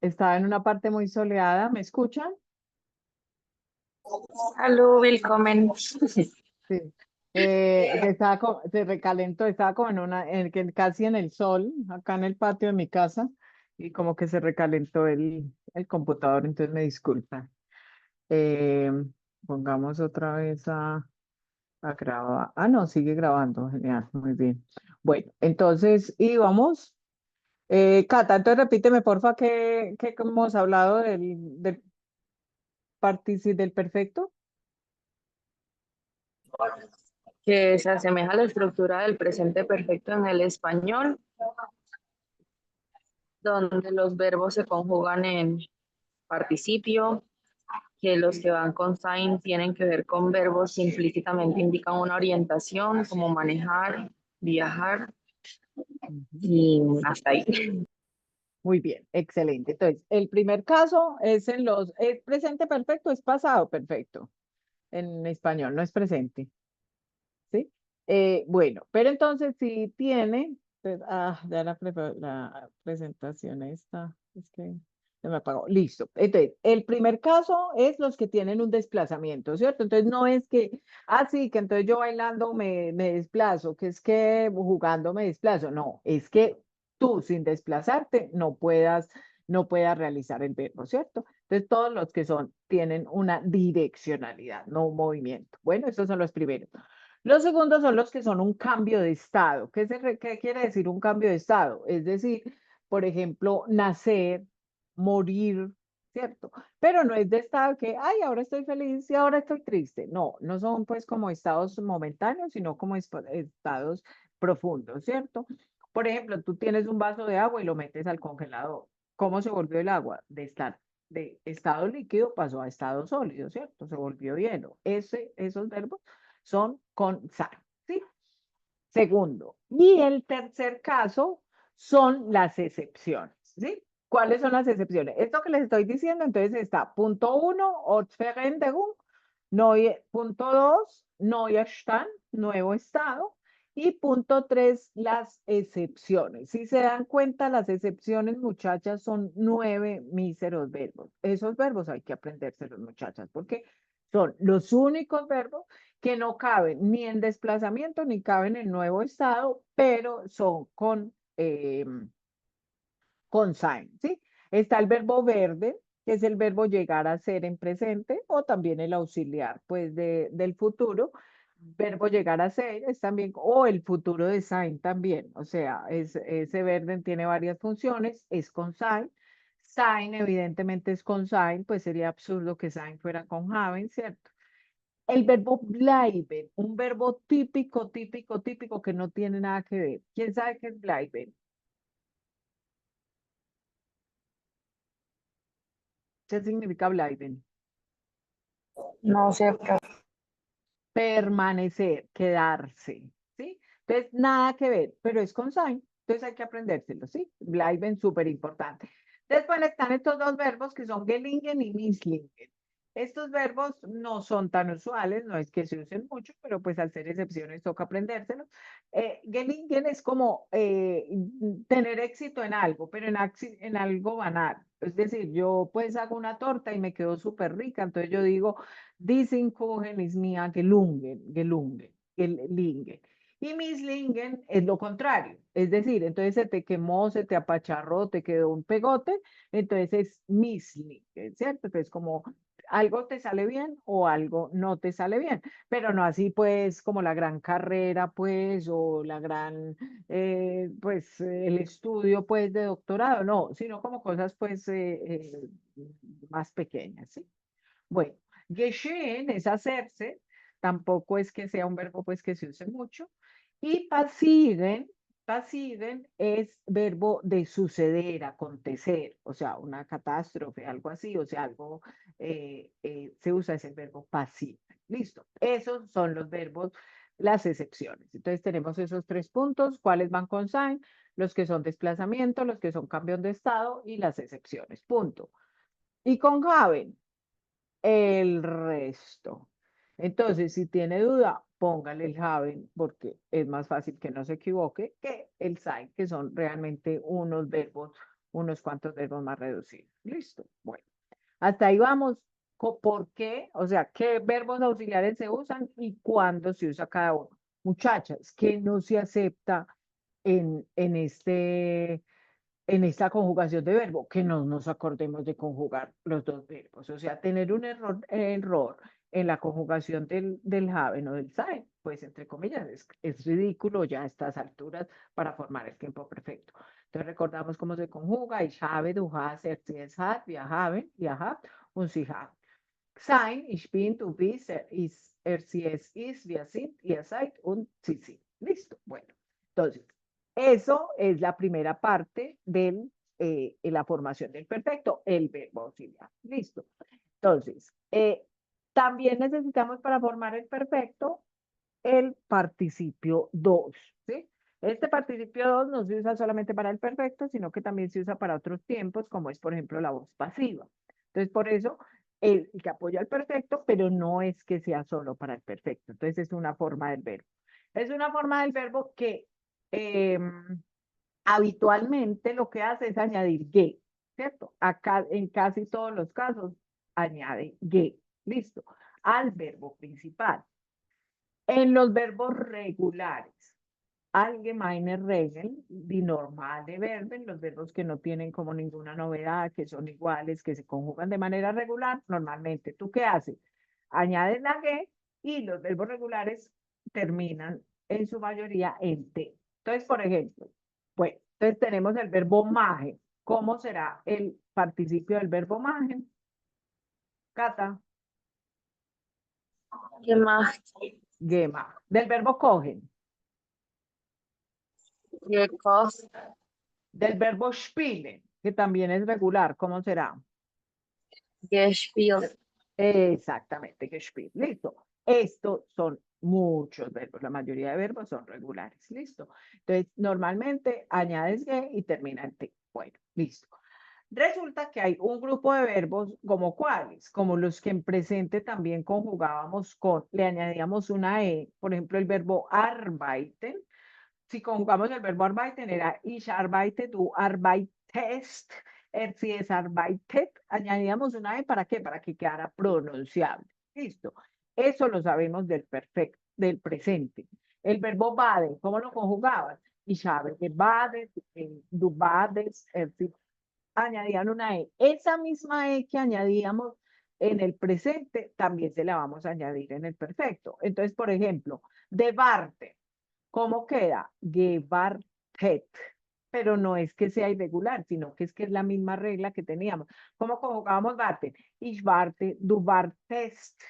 estaba en una parte muy soleada, ¿me escuchan? Hallo, willkommen. Sí. Se recalentó, estaba como casi en el sol, acá en el patio de mi casa, y como que se recalentó el computador, entonces me disculpan. Eh, Pongamos otra vez a grabar. Ah, no, sigue grabando, genial, muy bien. Bueno, entonces, y vamos. Cata, entonces repíteme, porfa, que hemos hablado del perfecto. Que se asemeja a la estructura del presente perfecto en el español, donde los verbos se conjugan en participio, que los que van con sign tienen que ver con verbos que implícitamente indican una orientación, como manejar, viajar, Ujú. y hasta ahí. Muy bien, excelente. Entonces, el primer caso es el presente perfecto, es pasado perfecto en español, no es presente, ¿sí? Bueno, pero entonces si tiene, pues, ya la presentación está, es que se me apagó. Listo. Entonces, el primer caso es los que tienen un desplazamiento, ¿cierto? Entonces, no es que, sí, que entonces yo bailando me desplazo, que es que jugando me desplazo. No, es que tú sin desplazarte no puedas realizar el verbo, ¿cierto? Entonces, todos los que tienen una direccionalidad, no un movimiento. Bueno, estos son los primeros. Los segundos son los que son un cambio de estado. ¿Qué quiere decir un cambio de estado? Es decir, por ejemplo, nacer, morir, ¿cierto? Pero no es de estado que, ay, ahora estoy feliz y ahora estoy triste. No, no son pues como estados momentáneos, sino como estados profundos, ¿cierto? Por ejemplo, tú tienes un vaso de agua y lo metes al congelador. ¿Cómo se volvió el agua? De estado líquido pasó a estado sólido, ¿cierto? Se volvió hielo. Esos verbos son con sal, ¿sí? Segundo. Y el tercer caso son las excepciones, ¿sí? ¿Cuáles son las excepciones? Esto que les estoy diciendo, entonces está punto 1, Ortsveränderung, punto 2, neuer Stand, nuevo estado, y punto 3, las excepciones. Si se dan cuenta, las excepciones, muchachas, son 9 míseros verbos. Esos verbos hay que aprendérselos, muchachas, porque son los únicos verbos que no caben ni en desplazamiento ni caben en nuevo estado, pero son con sign, ¿sí? Está el verbo verde, que es el verbo llegar a ser en presente, o también el auxiliar, pues, del futuro. Verbo llegar a ser es también, o el futuro de sign también, o sea, ese verde tiene varias funciones, es con sign. Sign, evidentemente, es con sign, pues sería absurdo que sign fuera con haben, ¿cierto? El verbo bleiben, un verbo típico, típico, típico que no tiene nada que ver. ¿Quién sabe qué es bleiben? ¿Qué significa bleiben? No sé, profe. Permanecer, quedarse, ¿sí? Entonces, nada que ver, pero es con sign, entonces hay que aprendérselo, ¿sí? Bleiben, súper importante. Después están estos dos verbos que son gelingen y misslingen. Estos verbos no son tan usuales, no es que se usen mucho, pero pues al ser excepciones toca aprendérselos. Gelingen es como tener éxito en algo, pero en algo banal. Es decir, yo pues hago una torta y me quedó súper rica, entonces yo digo, Diesen Kuchen ist mir gelungen. Y mislingen es lo contrario, es decir, entonces se te quemó, se te apacharró, te quedó un pegote, entonces es mislingen, ¿cierto? Entonces como algo te sale bien o algo no te sale bien, pero no así pues como la gran carrera pues o la gran, pues el estudio pues de doctorado, no, sino como cosas pues más pequeñas, ¿sí? Bueno, geschehen es hacerse, tampoco es que sea un verbo pues que se use mucho. Y passieren es verbo de suceder, acontecer, o sea, una catástrofe, algo así, o sea, algo, se usa ese verbo pasivo. Listo, esos son los verbos, las excepciones. Entonces tenemos esos tres puntos, cuáles van con sign, los que son desplazamiento, los que son cambio de estado y las excepciones, punto. Y con haben, el resto. Entonces, si tiene duda, póngale el haben porque es más fácil que no se equivoque que el sein, que son realmente unos verbos, unos cuantos verbos más reducidos. Listo. Bueno, hasta ahí vamos. ¿Por qué? O sea, ¿qué verbos auxiliares se usan y cuándo se usa cada uno? Muchachas, que no se acepta en esta conjugación de verbo, que no nos acordemos de conjugar los dos verbos. O sea, tener un error en la conjugación del haben o del sein, pues entre comillas, es ridículo ya a estas alturas para formar el tiempo perfecto. Entonces recordamos cómo se conjuga, ich habe, du hast, sie, es hat, wir haben, ihr habt und sie haben. Sein, ich bin, du bist, sie, es ist, wir sind, ihr seid und sie sind. Listo. Bueno, entonces, eso es la primera parte de la formación del perfecto, el verbo auxiliar. Listo. Entonces, también necesitamos para formar el perfecto el participio 2, ¿sí? Este participio 2 no se usa solamente para el perfecto, sino que también se usa para otros tiempos, como es, por ejemplo, la voz pasiva. Entonces, por eso, el que apoya al perfecto, pero no es que sea solo para el perfecto. Entonces, es una forma del verbo. Es una forma del verbo que habitualmente lo que hace es añadir que, ¿cierto? Acá, en casi todos los casos, añade que, listo, al verbo principal. En los verbos regulares, allgemeine Regeln, die normale Verben, los verbos que no tienen como ninguna novedad, que son iguales, que se conjugan de manera regular, normalmente, ¿tú qué haces? Añades la que y los verbos regulares terminan en su mayoría en te. Entonces, por ejemplo, bueno, entonces tenemos el verbo mache. ¿Cómo será el participio del verbo machen? Cata, ¿Qué más? gema. Del verbo cogen. Gekos, Del verbo spielen, que también es regular. ¿Cómo será? gespielt, Exactamente, gespielt. Listo. Estos son muchos verbos. La mayoría de verbos son regulares. Listo. Entonces, normalmente añades ge y termina en te. Bueno, listo. Resulta que hay un grupo de verbos como cuáles, como los que en presente también conjugábamos con, le añadíamos una e, por ejemplo, el verbo arbeiten. Si conjugamos el verbo arbeiten, era ich arbeite, du arbeitest, sie es arbeitet, añadíamos una e, ¿para qué? Para que quedara pronunciable. Listo. Eso lo sabemos del perfecto, del presente. El verbo baden, ¿cómo lo conjugaban? Ich habe gebadet, du badest, sie añadían una E. Esa misma E que añadíamos en el presente, también se la vamos a añadir en el perfecto. Entonces, por ejemplo, de Barte, ¿cómo queda? Gebartet. Pero no es que sea irregular, sino que es la misma regla que teníamos. ¿Cómo conjugábamos Barte? Ich warte, du wartest,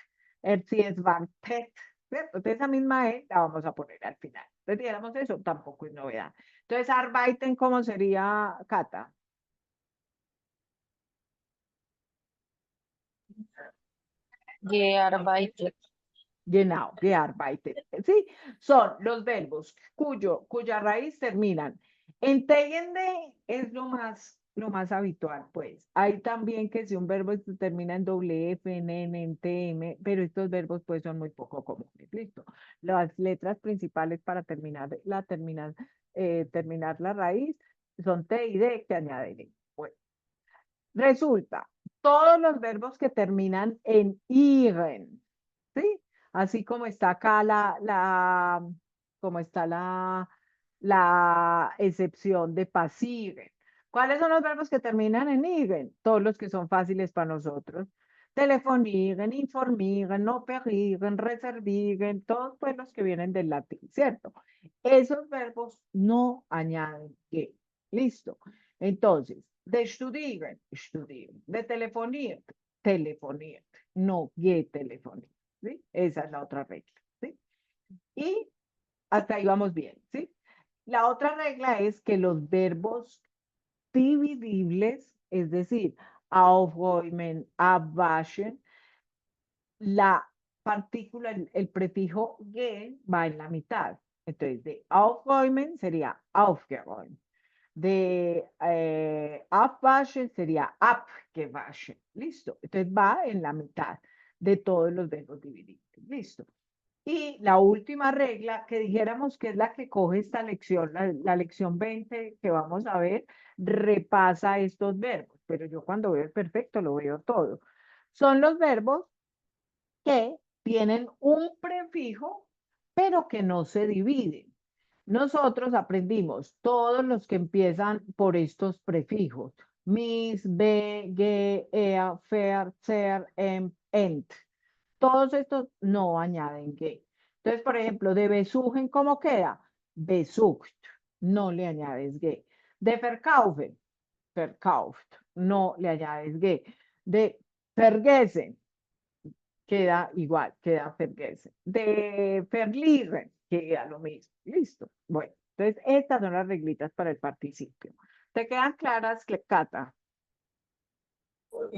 sie es wartet. ¿Cierto? Entonces, esa misma E la vamos a poner al final. Entonces, digamos eso, tampoco es novedad. Entonces, arbeiten, ¿cómo sería, Cata? gearbeitet, Genau, gearbeitet. Sí, son los verbos cuya raíz terminan en tegende es lo más habitual, pues. Hay también que si un verbo termina en doble F, en N, en TM, pero estos verbos pues son muy poco comunes. Listo. Las letras principales para terminar la raíz son T y D que añaden. E. Bueno, resulta, todos los verbos que terminan en iren, ¿sí? Así como está acá como está la excepción de pasiven. ¿Cuáles son los verbos que terminan en igen? Todos los que son fáciles para nosotros. Telefonieren, informieren, operieren, reservieren, todos pues los que vienen del latín, ¿cierto? Esos verbos no añaden que. Listo. Entonces, de studieren, studieren, de telefonir, telefonir, no telefonir. ¿Sí? Esa es la otra regla, ¿sí? Y hasta ahí vamos bien, ¿sí? La otra regla es que los verbos dividibles, es decir, aufräumen, abwaschen, la partícula, el prefijo ge va en la mitad. Entonces, de aufräumen sería aufgeräumt. De abwaschen sería abgewaschen. Listo. Entonces va en la mitad de todos los verbos dividibles. Listo. Y la última regla que dijéramos que es la que coge esta lección, la lección 20 que vamos a ver, repasa estos verbos, pero yo cuando veo el perfecto lo veo todo. Son los verbos que tienen un prefijo, pero que no se dividen. Nosotros aprendimos todos los que empiezan por estos prefijos. Mis, be, ge, ea, fer, ser, ent. Todos estos no añaden que. Entonces, por ejemplo, de besuchen, ¿cómo queda? Besucht, no le añades que. De verkaufen, verkauft, no le añades que. De vergessen, queda igual, queda vergessen. De verlieren, queda lo mismo. Listo. Bueno, entonces estas son las reglitas para el participio. ¿Te quedan claras, Cata?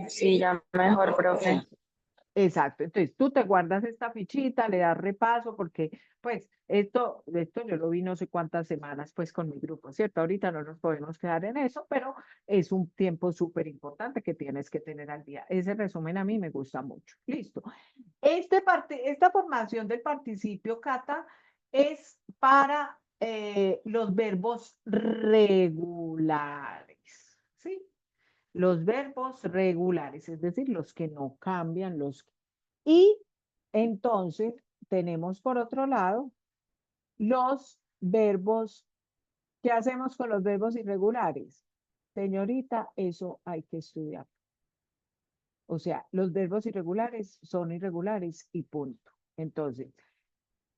sí, ya mejor, profe. Exacto, entonces tú te guardas esta fichita, le das repaso, porque pues esto yo lo vi no sé cuántas semanas pues con mi grupo, ¿cierto? Ahorita no nos podemos quedar en eso, pero es un tiempo súper importante que tienes que tener al día. Ese resumen a mí me gusta mucho. Listo. Esta formación del participio, Cata, es para los verbos regulares, ¿sí? Los verbos regulares, es decir, los que no cambian, y entonces tenemos por otro lado los verbos. ¿Qué hacemos con los verbos irregulares? Señorita, eso hay que estudiar. O sea, los verbos irregulares son irregulares y punto. Entonces,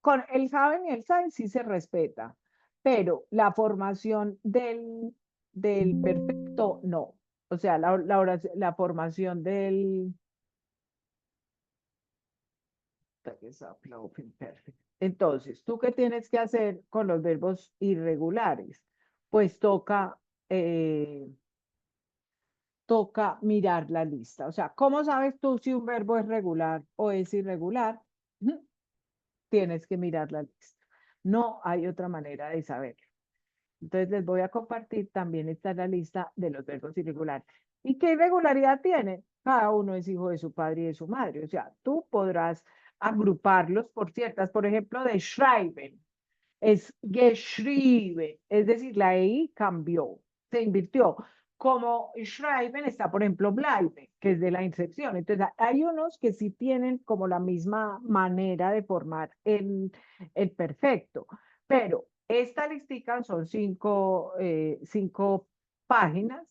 con el saben y el saben sí se respeta, pero la formación del perfecto, no. O sea, la formación del Entonces, ¿tú qué tienes que hacer con los verbos irregulares? Pues toca mirar la lista. O sea, ¿cómo sabes tú si un verbo es regular o es irregular? Ujú. Tienes que mirar la lista. No hay otra manera de saberlo. Entonces les voy a compartir, también está la lista de los verbos irregulares. ¿Y qué irregularidad tienen? Cada uno es hijo de su padre y de su madre. O sea, tú podrás agruparlos por ciertas, por ejemplo, de schreiben, es geschrieben, es decir, la EI cambió, se invirtió. Como schreiben está, por ejemplo, bleiben, que es de la inserción. Entonces, hay unos que sí tienen como la misma manera de formar el perfecto, pero esta listica son cinco páginas.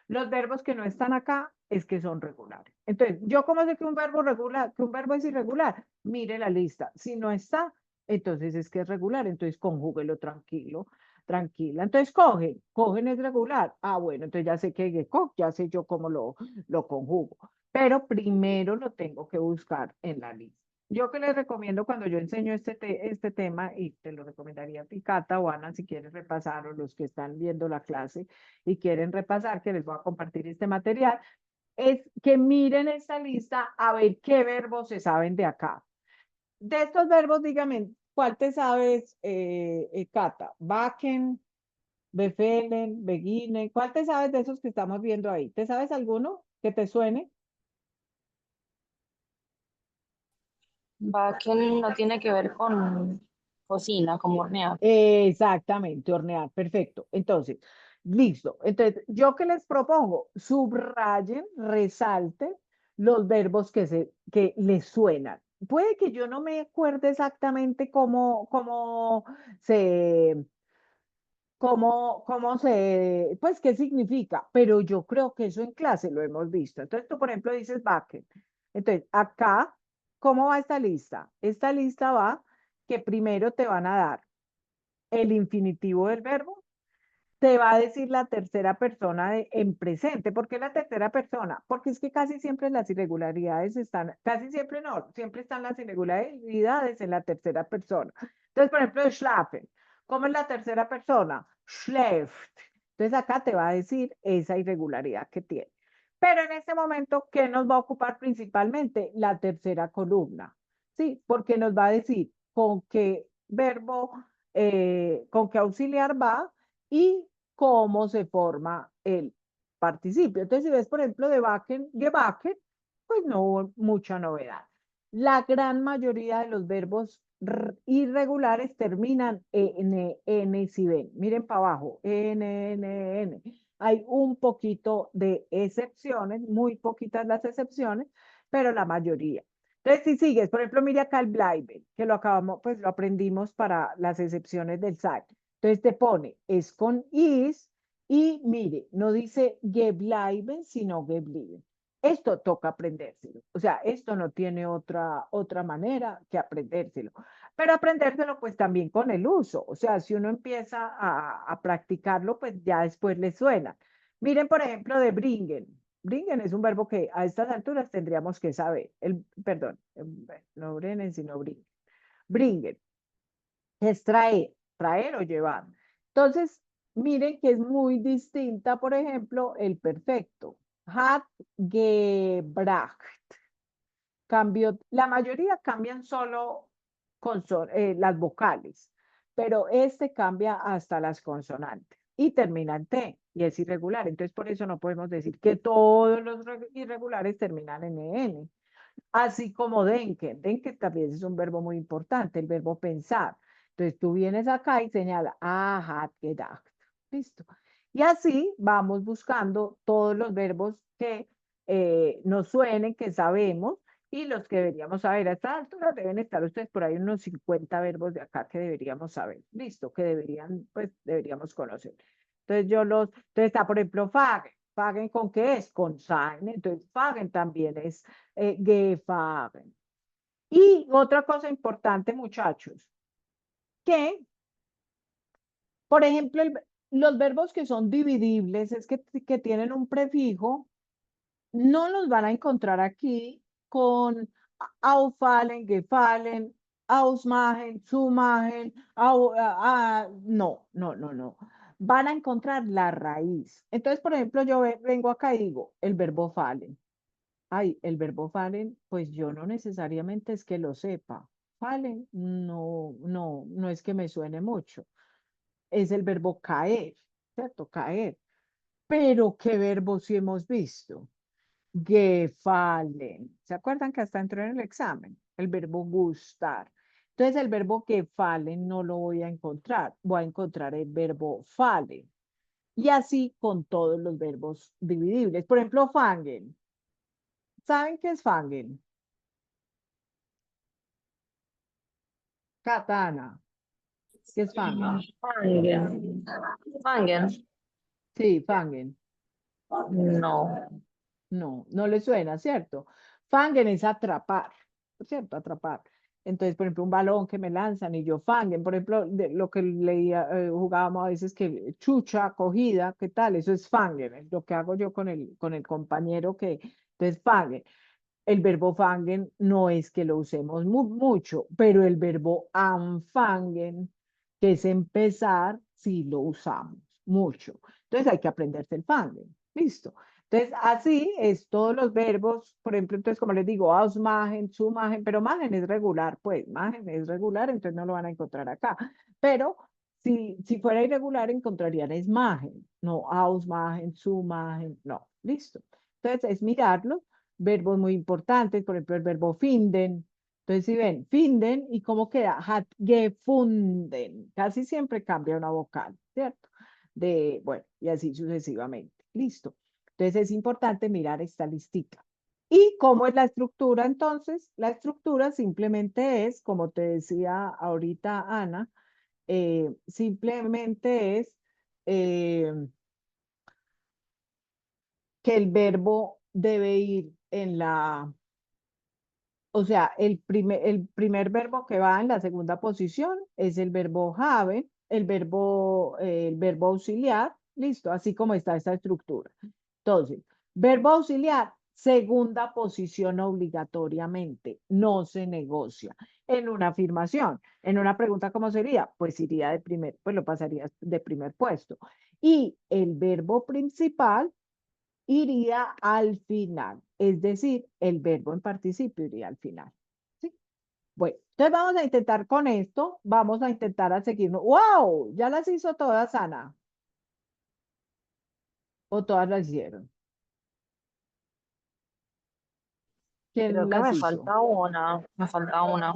Los verbos que no están acá es que son regulares. Entonces, ¿yo cómo sé que un verbo regular, que un verbo es irregular? Mire la lista. Si no está, entonces es que es regular, entonces conjúguelo tranquilo, tranquila. Entonces cogen es regular. Ah, bueno, entonces ya sé que gekok, ya sé yo cómo lo conjugo. Pero primero lo tengo que buscar en la lista. Yo que les recomiendo cuando yo enseño este tema, y te lo recomendaría a ti, Cata o Ana, si quieres repasar, o los que están viendo la clase y quieren repasar, que les voy a compartir este material, es que miren esta lista a ver qué verbos se saben de acá. De estos verbos, dígame, ¿cuál te sabes, Cata? Backen, befehlen, beginnen, ¿cuál te sabes de esos que estamos viendo ahí? ¿Te sabes alguno que te suene? Baking no tiene que ver con cocina, como hornear. Exactamente, hornear, perfecto. Entonces, listo. Entonces, ¿yo qué les propongo? Subrayen, resalten los verbos que les suenan. Puede que yo no me acuerde exactamente se, pues, qué significa, pero yo creo que eso en clase lo hemos visto. Entonces, tú, por ejemplo, dices bucket. Entonces, acá, ¿cómo va esta lista? Esta lista va que primero te van a dar el infinitivo del verbo, te va a decir la tercera persona en presente. ¿Por qué la tercera persona? Porque es que casi siempre las irregularidades están, casi siempre no, siempre están las irregularidades en la tercera persona. Entonces, por ejemplo, schlafen. ¿Cómo es la tercera persona? Schläft. Entonces, acá te va a decir esa irregularidad que tiene. Pero en este momento, ¿qué nos va a ocupar principalmente? La tercera columna. ¿Sí? Porque nos va a decir con qué verbo, con qué auxiliar va y cómo se forma el participio. Entonces, si ves, por ejemplo, de Bakken, gebacken, pues no hubo mucha novedad. La gran mayoría de los verbos irregulares terminan en N si ven. Miren para abajo, N. Hay un poquito de excepciones, muy poquitas las excepciones, pero la mayoría. Entonces, si sigues, por ejemplo, mira acá el bleiben, que lo acabamos, pues lo aprendimos para las excepciones del SAT. Entonces te pone, es con is, y mire, no dice gebleiben, sino geblieben. Esto toca aprendérselo. O sea, esto no tiene otra manera que aprendérselo. Pero aprendérselo pues también con el uso. O sea, si uno empieza a practicarlo, pues ya después le suena. Miren, por ejemplo, de bringen. Bringen es un verbo que a estas alturas tendríamos que saber. Perdón, no bringen, sino bringen. Bringen es traer o llevar. Entonces, miren que es muy distinta, por ejemplo, el perfecto. Hat gebracht. La mayoría cambian solo las vocales, pero este cambia hasta las consonantes y termina en T y es irregular. Entonces, por eso no podemos decir que todos los irregulares terminan en EN. Así como denken. Denken también es un verbo muy importante, el verbo pensar. Entonces tú vienes acá y señala, hat gedacht. Listo. Y así vamos buscando todos los verbos que nos suenen, que sabemos, y los que deberíamos saber. A esta altura deben estar ustedes por ahí unos 50 verbos de acá que deberíamos saber. Listo, que deberíamos conocer. Entonces está, por ejemplo, Fagen. ¿Fagen con qué es? Con sein. Entonces, Fagen también es gefahren. Y otra cosa importante, muchachos, que, por ejemplo, los verbos que son dividibles es que tienen un prefijo, no los van a encontrar aquí con auffallen, gefallen, ausmachen, zumachen, no, no, no, no. Van a encontrar la raíz. Entonces, por ejemplo, yo vengo acá y digo el verbo fallen. Ay, el verbo fallen, pues yo no necesariamente es que lo sepa. Fallen, no, no, no es que me suene mucho. Es el verbo caer, ¿cierto? Caer. Pero ¿qué verbo sí hemos visto? Gefallen. ¿Se acuerdan que hasta entró en el examen? El verbo gustar. Entonces el verbo gefallen no lo voy a encontrar. Voy a encontrar el verbo fallen. Y así con todos los verbos dividibles. Por ejemplo, fangen. ¿Saben qué es fangen? Katana. ¿Qué es fangen? Fangen. Fangen. Sí, fangen. No. No, no le suena, ¿cierto? Fangen es atrapar, ¿cierto? Atrapar. Entonces, por ejemplo, un balón que me lanzan y yo fangen, por ejemplo, de lo que leía, jugábamos a veces que chucha, acogida, ¿qué tal? Eso es fangen, es lo que hago yo con el compañero que, entonces, fangen. El verbo fangen no es que lo usemos mucho, pero el verbo anfangen, que es empezar, sí lo usamos mucho. Entonces hay que aprenderse el fangen. Listo. Entonces, así es todos los verbos, por ejemplo, entonces, como les digo, ausmachen, zumachen, pero magen es regular, pues, magen es regular, entonces no lo van a encontrar acá. Pero si fuera irregular, encontrarían es magen, no ausmachen, zumachen, no, listo. Entonces, es mirarlo verbos muy importantes, por ejemplo, el verbo finden. Entonces, si ven, finden, ¿y cómo queda? Hat gefunden. Casi siempre cambia una vocal, ¿cierto? Bueno, y así sucesivamente. Listo. Entonces, es importante mirar esta listica. ¿Y cómo es la estructura? Entonces, la estructura simplemente es, como te decía ahorita Ana, simplemente es eh, que el verbo debe ir en la, o sea, el primer verbo que va en la segunda posición es el verbo have, el verbo auxiliar, listo, así como está esta estructura. Entonces, verbo auxiliar, segunda posición obligatoriamente, no se negocia. En una afirmación, en una pregunta, ¿cómo sería? Pues iría de primer, pues lo pasaría de primer puesto. Y el verbo principal iría al final, es decir, el verbo en participio iría al final. ¿Sí? Bueno, entonces vamos a intentar con esto, vamos a intentar a seguirnos. ¡Wow! Ya las hizo todas, Ana. ¿O todas las hicieron? Creo ¿Quién que las me hizo? falta una. Me falta una.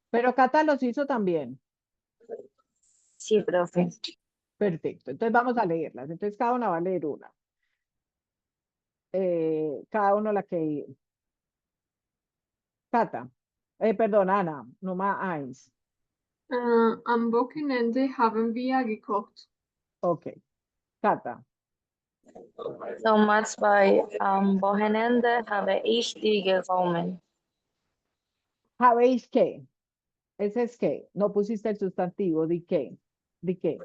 Pero Cata los hizo también. Sí, profe. Perfecto. Entonces vamos a leerlas. Entonces cada una va a leer una. Cada uno la que... Cata. Perdón, Ana. Nummer eins. Am Wochenende haben wir gekocht. Ok. Cata. Damals am Wochenende habe ich die geraumen. ¿Sabéis qué? Ese es qué. No pusiste el sustantivo. ¿De qué? ¿De qué?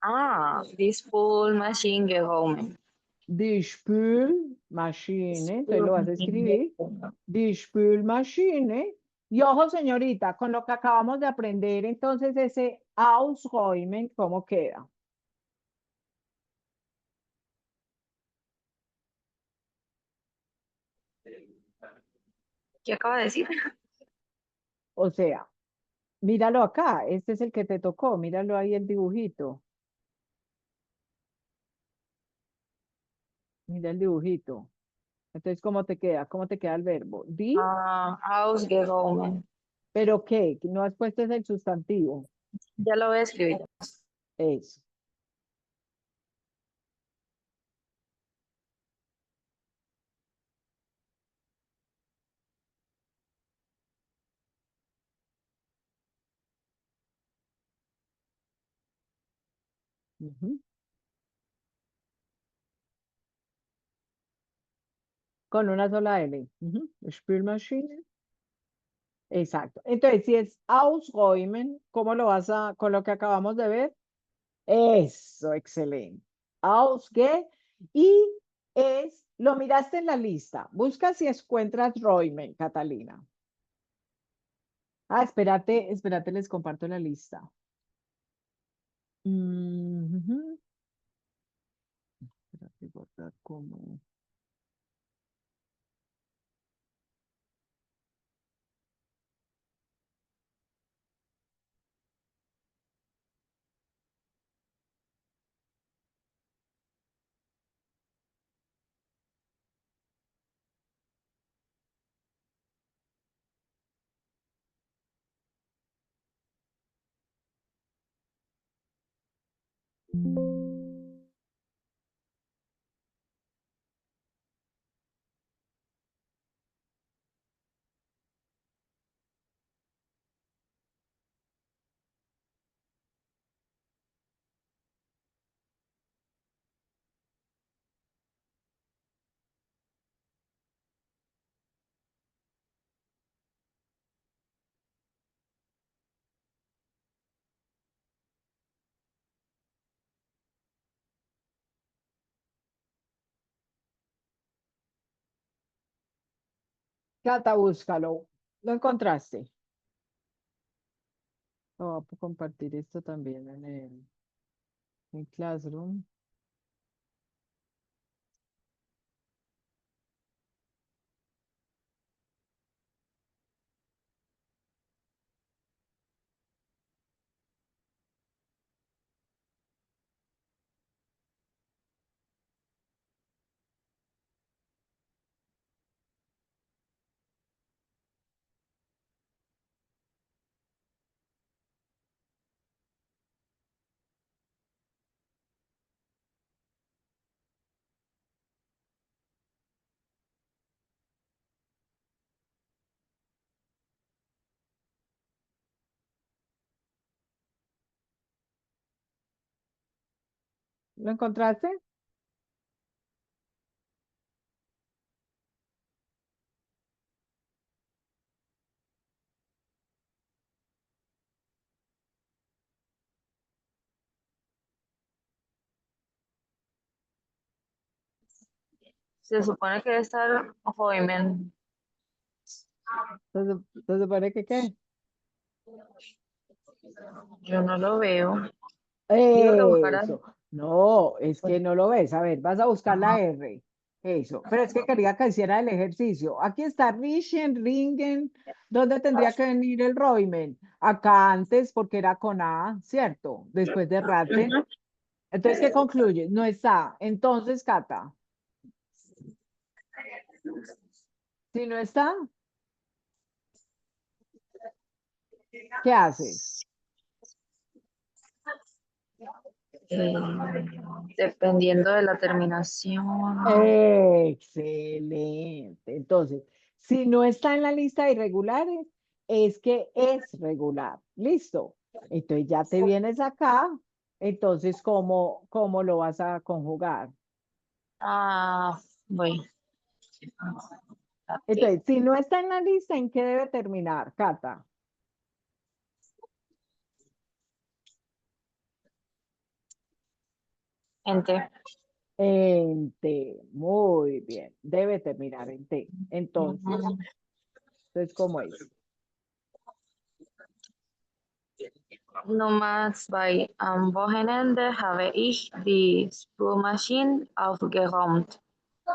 Ah, die Spülmaschine geraumen. Die Spülmaschine, entonces lo vas a escribir. Die Spülmaschine. Y ojo, señorita, con lo que acabamos de aprender, entonces ese Ausräumen, ¿cómo queda? ¿Qué acaba de decir? O sea, míralo acá, este es el que te tocó, míralo ahí el dibujito. Mira el dibujito. Entonces, ¿cómo te queda? ¿Cómo te queda el verbo? Die, Ah, ausgeraumen. pero ¿qué? No has puesto ese sustantivo. Ya lo voy a escribir. Eso. Ujú. Con una sola L. Ujú. Spülmaschine. Exacto. Entonces, si es ausräumen, ¿cómo lo vas a, con lo que acabamos de ver? Eso, excelente. Ausge. Y lo miraste en la lista. Busca si encuentras Roimen, Catalina. Ah, espérate, les comparto la lista. Ujú. Espérate, guardar como. Cata, búscalo. ¿Lo encontraste? Voy a compartir esto también en Classroom. ¿Lo encontraste? Se supone que debe estar Joimen. ¿Se supone que qué? Yo no lo veo. Digo que buscará. Eso. No, es que no lo ves. A ver, vas a buscar la R. Eso. Pero es que quería que hiciera el ejercicio. Aquí está Rischen, Ringen. ¿Dónde tendría que venir el Roimen? Acá antes, porque era con A, ¿cierto? Después de Ratten. Entonces, ¿qué concluye? No está. Entonces, Cata, si no está, ¿qué haces? Eh, Dependiendo de la terminación. Excelente. Entonces, si no está en la lista de irregulares, es que es regular. Listo. Entonces ya te vienes acá. Entonces, ¿cómo lo vas a conjugar? Ah, voy. Entonces, si no está en la lista, ¿en qué debe terminar, Cata? Ente. En T. Muy bien. Debe terminar en T. Entonces, ¿cómo es? Nochmals bei am Wochenende habe ich die Spülmaschine aufgeräumt.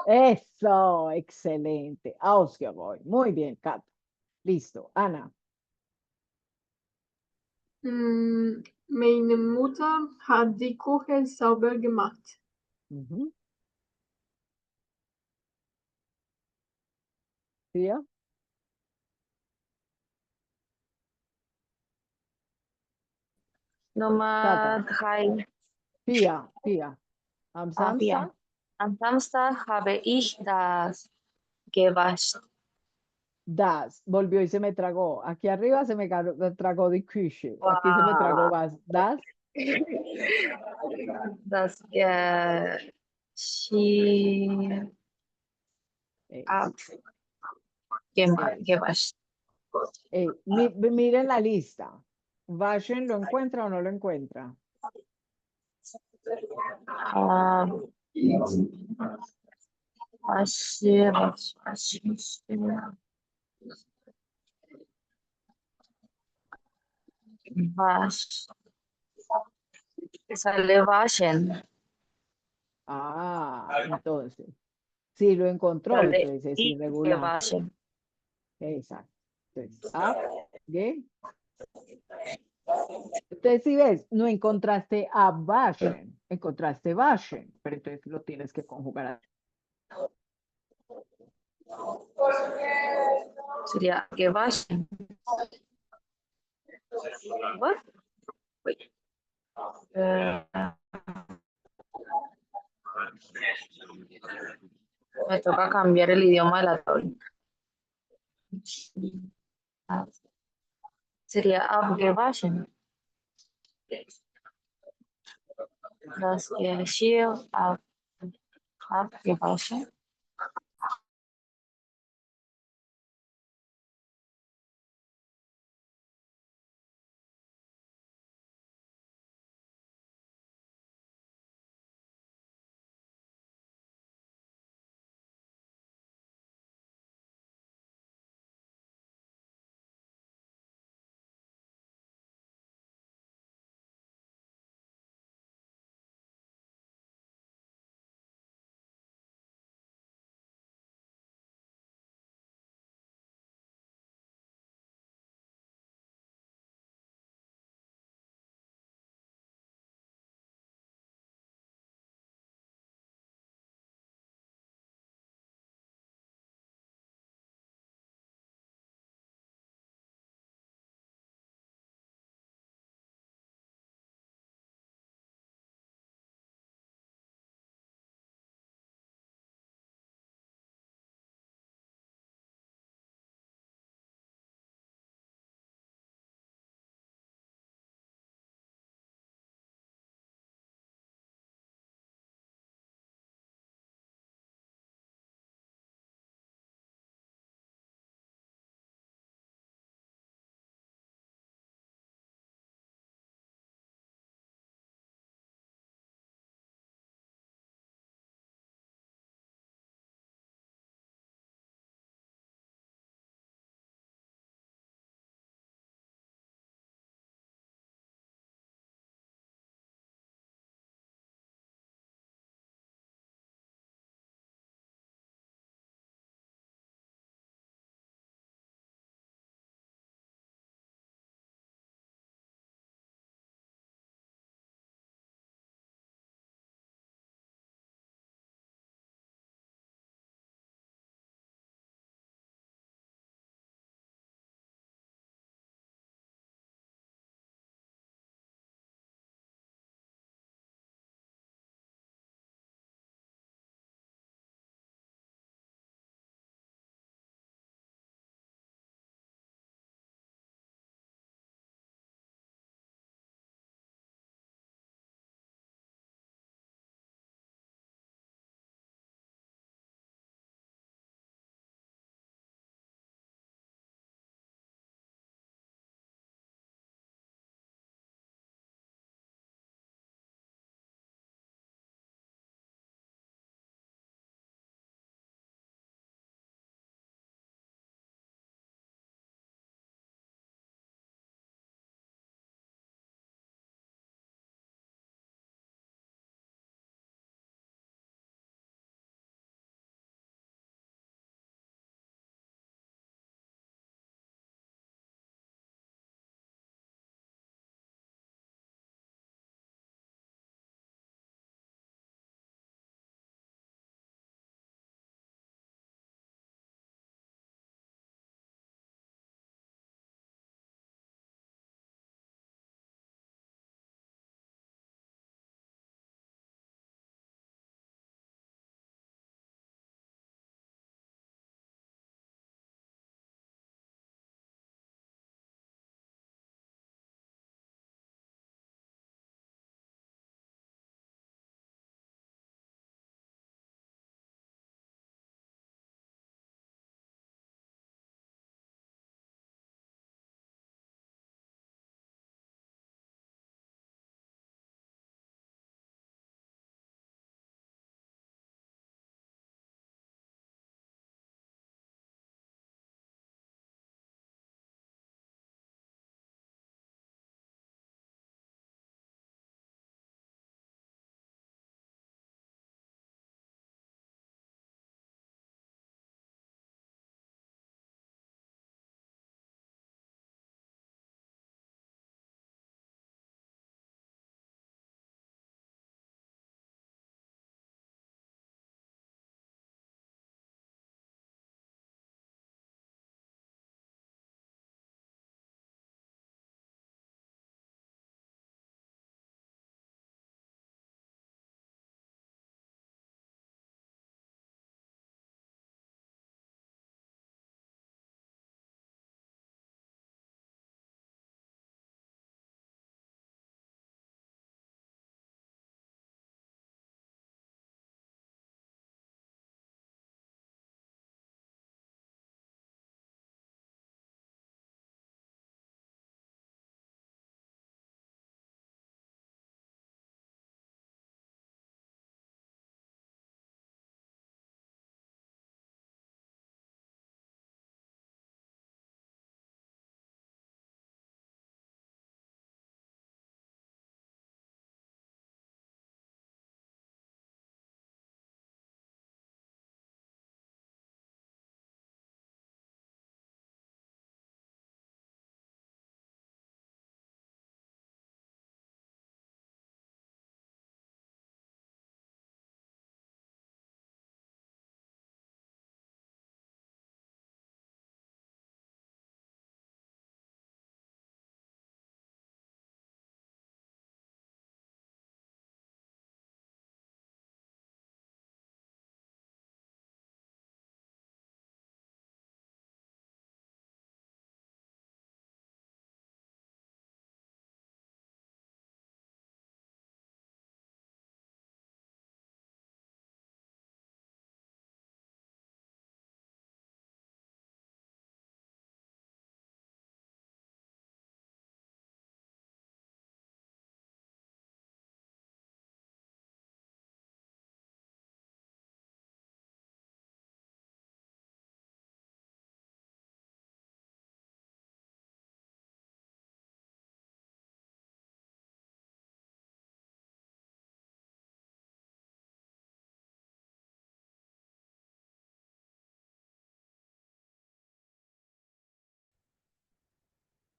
Eso, excelente. Ausgewogen. Muy bien, Cata. Listo. Ana. Meine Mutter hat die Küche sauber gemacht. Ujú. Pía, Cata. Nummer 3. Pía. Am Ja. Samstag, Am Samstag habe ich das gewaschen. das. Volvió y se me tragó. Aquí arriba me tragó die Küche. Aquí se me tragó Wow. was. Das. Das Es, es. gewaschen. Miren la lista. Waschen, ¿lo encuentra o no lo encuentra? Ah, ayer, Bash, sale Bashen, Entonces, si lo encontró, sale entonces es y irregular. Bashen. Exacto. Entonces, ¿qué? Entonces, si ves, no encontraste a Bashen, encontraste Bashen, pero entonces lo tienes que conjugar. Sería que Bashen. What? Wait. Eh, me toca cambiar el idioma de la tabla. Sería abgewaschen. Das Geschirr abgewaschen.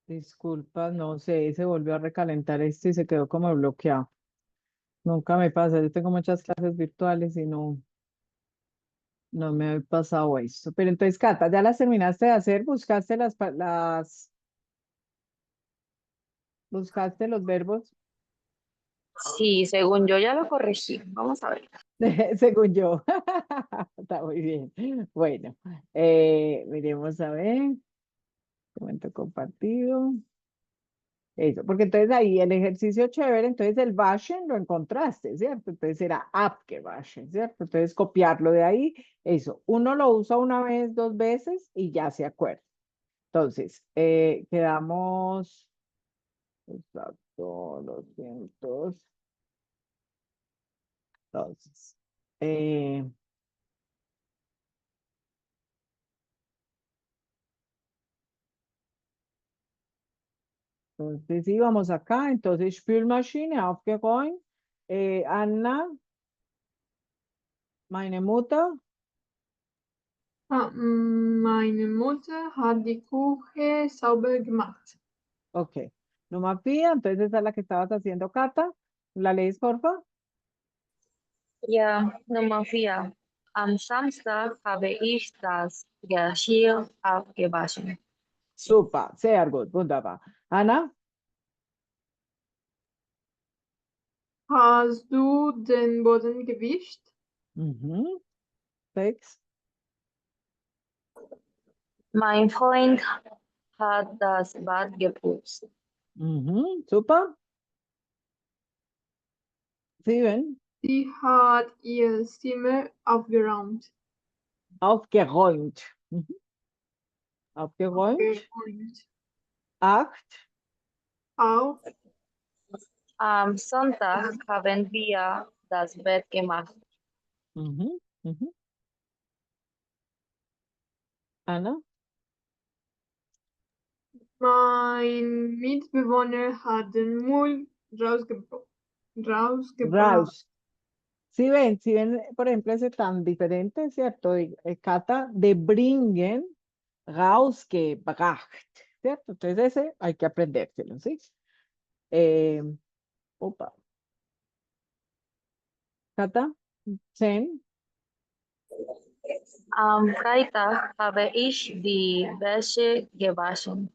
Disculpa, no sé, se volvió a recalentar esto y se quedó como bloqueado. Nunca me pasa, yo tengo muchas clases virtuales y no me ha pasado esto. Pero entonces, Cata, ¿ya las terminaste de hacer? ¿Buscaste buscaste los verbos? Sí, según yo ya lo corregí. Vamos a ver. Según yo. Está muy bien. Bueno, miremos a ver. Comento compartido. Eso, porque entonces ahí el ejercicio chévere, entonces el waschen lo encontraste, ¿cierto? Entonces era abgewaschen, ¿cierto? Entonces copiarlo de ahí, eso, uno lo usa una vez, dos veces y ya se acuerda. Entonces, quedamos, exacto, 200. Entonces, entonces íbamos acá, entonces Spülmaschine aufgeräumt, Anna, meine Mutter. Meine Mutter hat die Küche sauber gemacht. Ok. Nummer 4, entonces esa es la que estabas haciendo, Cata. ¿La lees, porfa? Ja, Nummer 4. Am Samstag habe ich das Geschirr abgewaschen. Super, sehr gut, wunderbar. Anna? Hast du den Boden gewischt? Mhm. 6. Mein Freund hat das Bad geputzt. Mhm. Super. 7. Sie hat ihr Zimmer aufgeräumt. Aufgeräumt. Mhm. Aufgeräumt. Aufgeräumt. 8. Auf, Am Sonntag haben wir das Bett gemacht. Mhm. Mhm. Anna? mein Mitbewohner hat den Müll rausgebracht. Raus. Si ven, por ejemplo, ese tan diferente, ¿cierto? Cata, de bringen, rausgebracht, ¿cierto? Entonces ese hay que aprendérselo, ¿sí? Eh, opa, Cata, 10. Am Freitag habe ich die Wäsche gewaschen.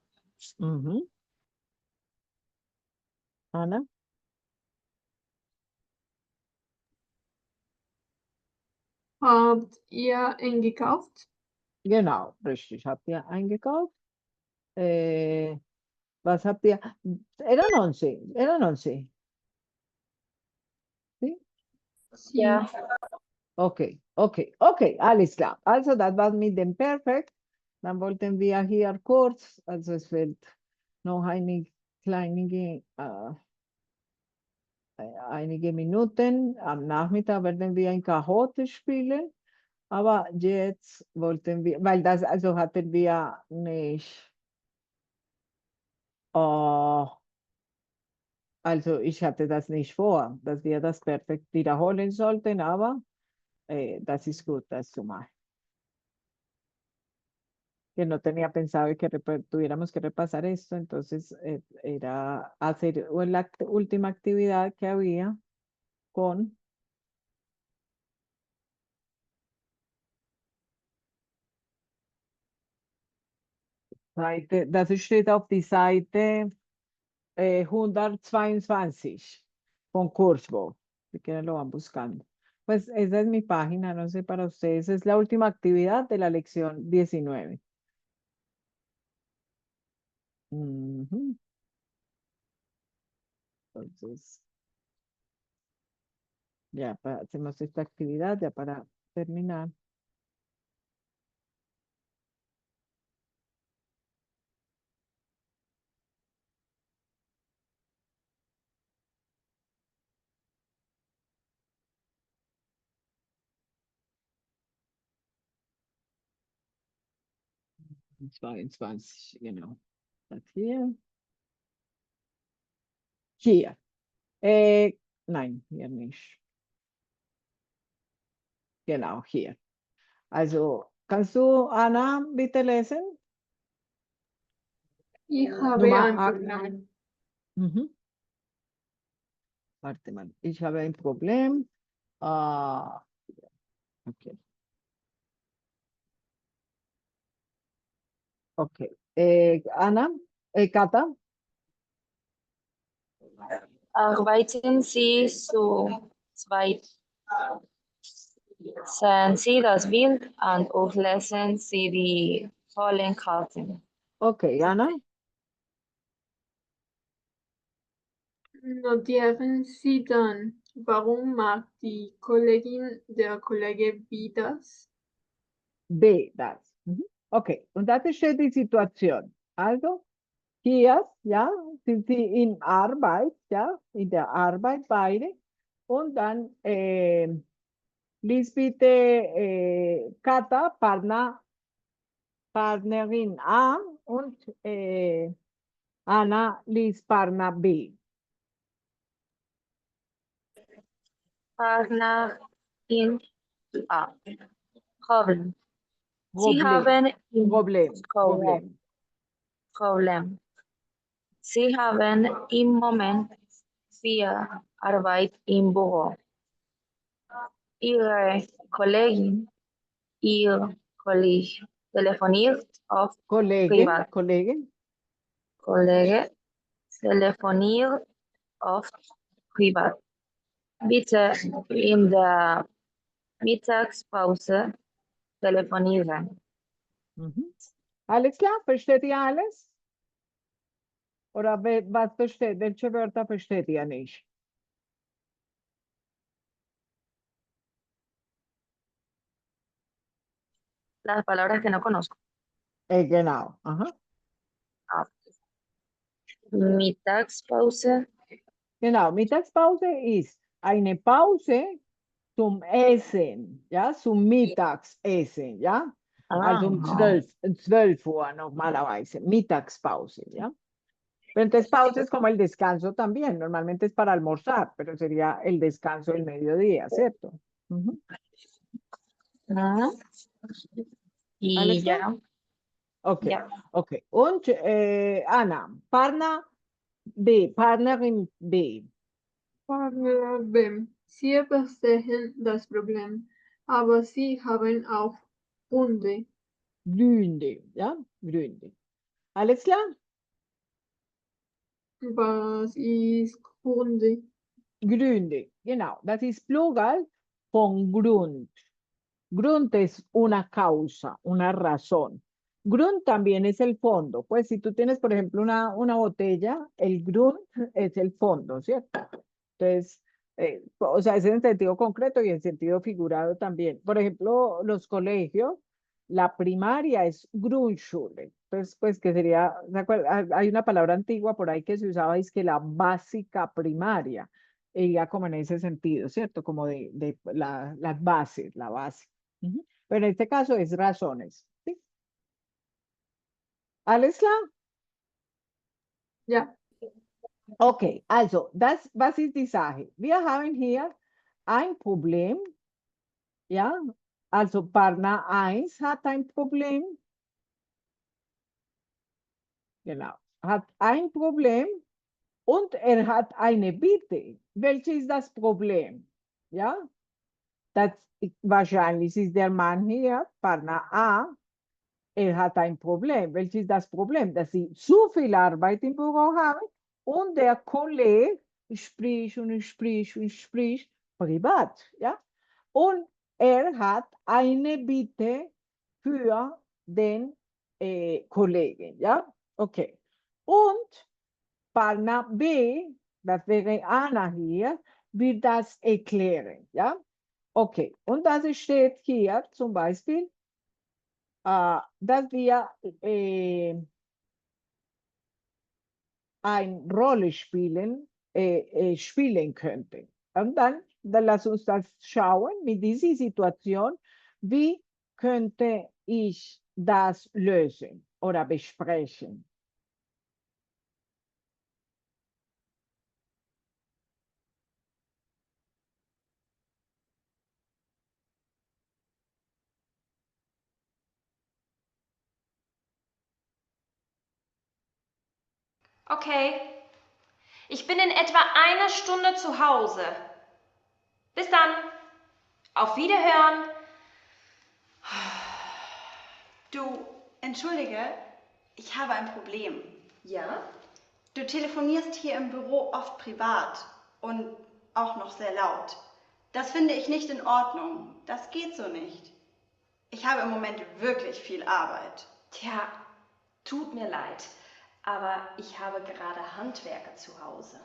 Mhm. Anna? Habt ihr eingekauft? Genau, richtig. Habt ihr eingekauft? Äh, was habt ihr? Eran 11, ¿sí? Sie. Ja, Okay, okay, okay, alles klar. Also, das war mit dem Perfekt. Dann wollten wir hier kurz, also es fehlt noch einige Minuten. Am Nachmittag werden wir ein Cajote spielen. Aber jetzt wollten wir, weil das, also hatten wir nicht, oh, also ich hatte das nicht vor, dass wir das perfekt wiederholen sollten, aber das ist gut, das zu machen. Que no tenía pensado que tuviéramos que repasar esto, entonces era hacer la última actividad que había con Seite, das steht auf die Seite 122 con Kurzbo, si quieren lo van buscando. Pues esa es mi página, no sé para ustedes, es la última actividad de la lección 19. Ujú. Entonces, ya hacemos esta actividad ya para terminar. Und 22, genau. Das hier. Hier. Nein, hier nicht. Genau, hier. Also, kannst du, Anna, bitte lesen? Ich habe Nummer ein 8. Problem. Mhm. Warte mal, ich habe ein Problem. Ah, okay. Okay. Anna, Kata, Arbeiten Sie zu zweit. Sehen Sie das Bild und lesen Sie die vollen Karten. okay, Anna, Notieren Sie dann, warum mag die Kollegin der Kollege wie das? B, das. Mhm. Okay, und das steht die Situation. Also, hier, ja, sind Sie in Arbeit, ja, in der Arbeit beide. Und dann lies bitte Kata, Partnerin A und Anna liest Partner B. Partnerin A. Problem. Sie Problem, haben im Problem, Problem. Problem. Sie haben im Moment viel Arbeit im Büro. Ihre Kollegin, Ihr Kollege telefoniert oft Kollegin, privat. Kollegin, Kollege telefoniert oft privat. Bitte in der Mittagspause telefonieren. mhm. Alles klar, versteht ihr alles? Oder was versteht, welche Wörter versteht ihr nicht? Las palabras que no conozco. Genau, aha. Ah, Mittagspause, Genau, Mittagspause ist eine Pause zum Essen, ja, zum Mittagsessen, ja. Also um ah, 12 Uhr normalerweise, Mittagspause, ¿ya? Pero entonces pausa es como el descanso también, normalmente es para almorzar, pero sería el descanso del mediodía, ¿cierto? Ujú. ah, y ¿Alles klar? ya, Okay, ya. okay. Und Anna, Partnerin B, Partner B. Sie verstehen das Problem, aber sie haben auch Gründe. Gründe, ja, Gründe. Alles klar? Was ist Gründe? Gründe, genau. Das ist Plural von Grund. Grund es una causa, una razón. Grund también es el fondo. Pues si tú tienes, por ejemplo, una botella, el Grund es el fondo, ¿cierto? Entonces, o sea, es en sentido concreto y en sentido figurado también. Por ejemplo, los colegios, la primaria es Grundschule. Entonces, pues, que sería, ¿se acuerdan? Hay una palabra antigua por ahí que se usaba, es que la básica primaria, y ya como en ese sentido, ¿cierto? Como de las bases, la base. Ujú. Pero en este caso es razones, ¿sí? ¿Alles klar? Ja, Okay, also, was ist die Sache? Wir haben hier ein Problem, ja? Also, Partner 1 hat ein Problem, genau, hat ein Problem und er hat eine Bitte. Welches ist das Problem? Ja? Das, wahrscheinlich ist der Mann hier, Partner A, er hat ein Problem. Welches ist das Problem? Dass sie zu viel Arbeit im Büro haben und der Kollege spricht und spricht und spricht privat. Ja? Und er hat eine Bitte für den Kollegen. Ja? Okay. Und Partner B, das wäre Anna hier, wird das erklären. Ja? Okay. Und das steht hier zum Beispiel, dass wir ein Rolle spielen könnten. Und dann lass uns das schauen mit dieser Situation, wie könnte ich das lösen oder besprechen. Okay. Ich bin in etwa einer Stunde zu Hause. Bis dann. Auf Wiederhören. Du, entschuldige, ich habe ein Problem. Ja? Du telefonierst hier im Büro oft privat und auch noch sehr laut. Das finde ich nicht in Ordnung. Das geht so nicht. Ich habe im Moment wirklich viel Arbeit. Tja, tut mir leid, aber ich habe gerade Handwerker zu Hause.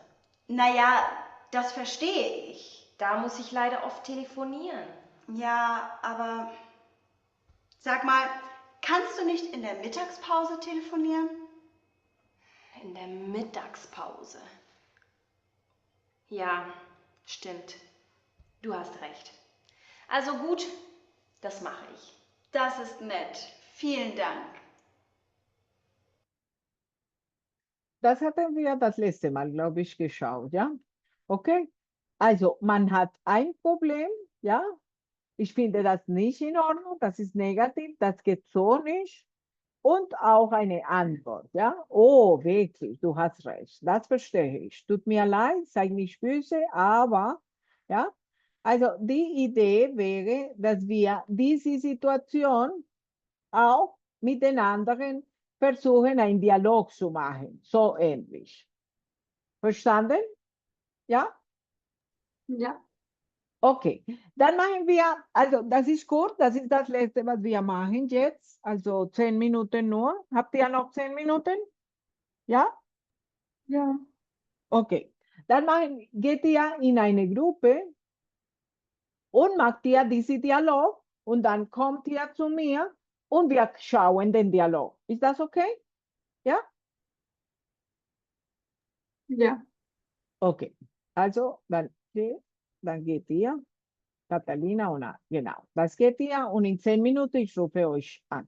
Naja, das verstehe ich. Da muss ich leider oft telefonieren. Ja, aber sag mal, kannst du nicht in der Mittagspause telefonieren? In der Mittagspause. Ja, stimmt. Du hast recht. Also gut, das mache ich. Das ist nett. Vielen Dank. Das hatten wir das letzte Mal, glaube ich, geschaut, ja? Okay? Also, man hat ein Problem, ja? Ich finde das nicht in Ordnung, das ist negativ, das geht so nicht. Und auch eine Antwort, ja? Oh, wirklich, du hast recht, das verstehe ich. Tut mir leid, sei nicht böse, aber, ja? Also, die Idee wäre, dass wir diese Situation auch mit den anderen versuchen, einen Dialog zu machen, so ähnlich. Verstanden? Ja? Ja, Okay. Dann machen wir, also das ist gut, das ist das Letzte, was wir machen jetzt. Also 10 Minuten nur. Habt ihr noch 10 Minuten? Ja? ja. Okay. Dann geht ihr in eine Gruppe und macht ihr diesen Dialog und dann kommt ihr zu mir und wir schauen den Dialog. Ist das okay? Ja? Ja. Okay. Also dann geht ihr, Catalina und genau. Das geht ihr und in 10 Minuten ich rufe euch an.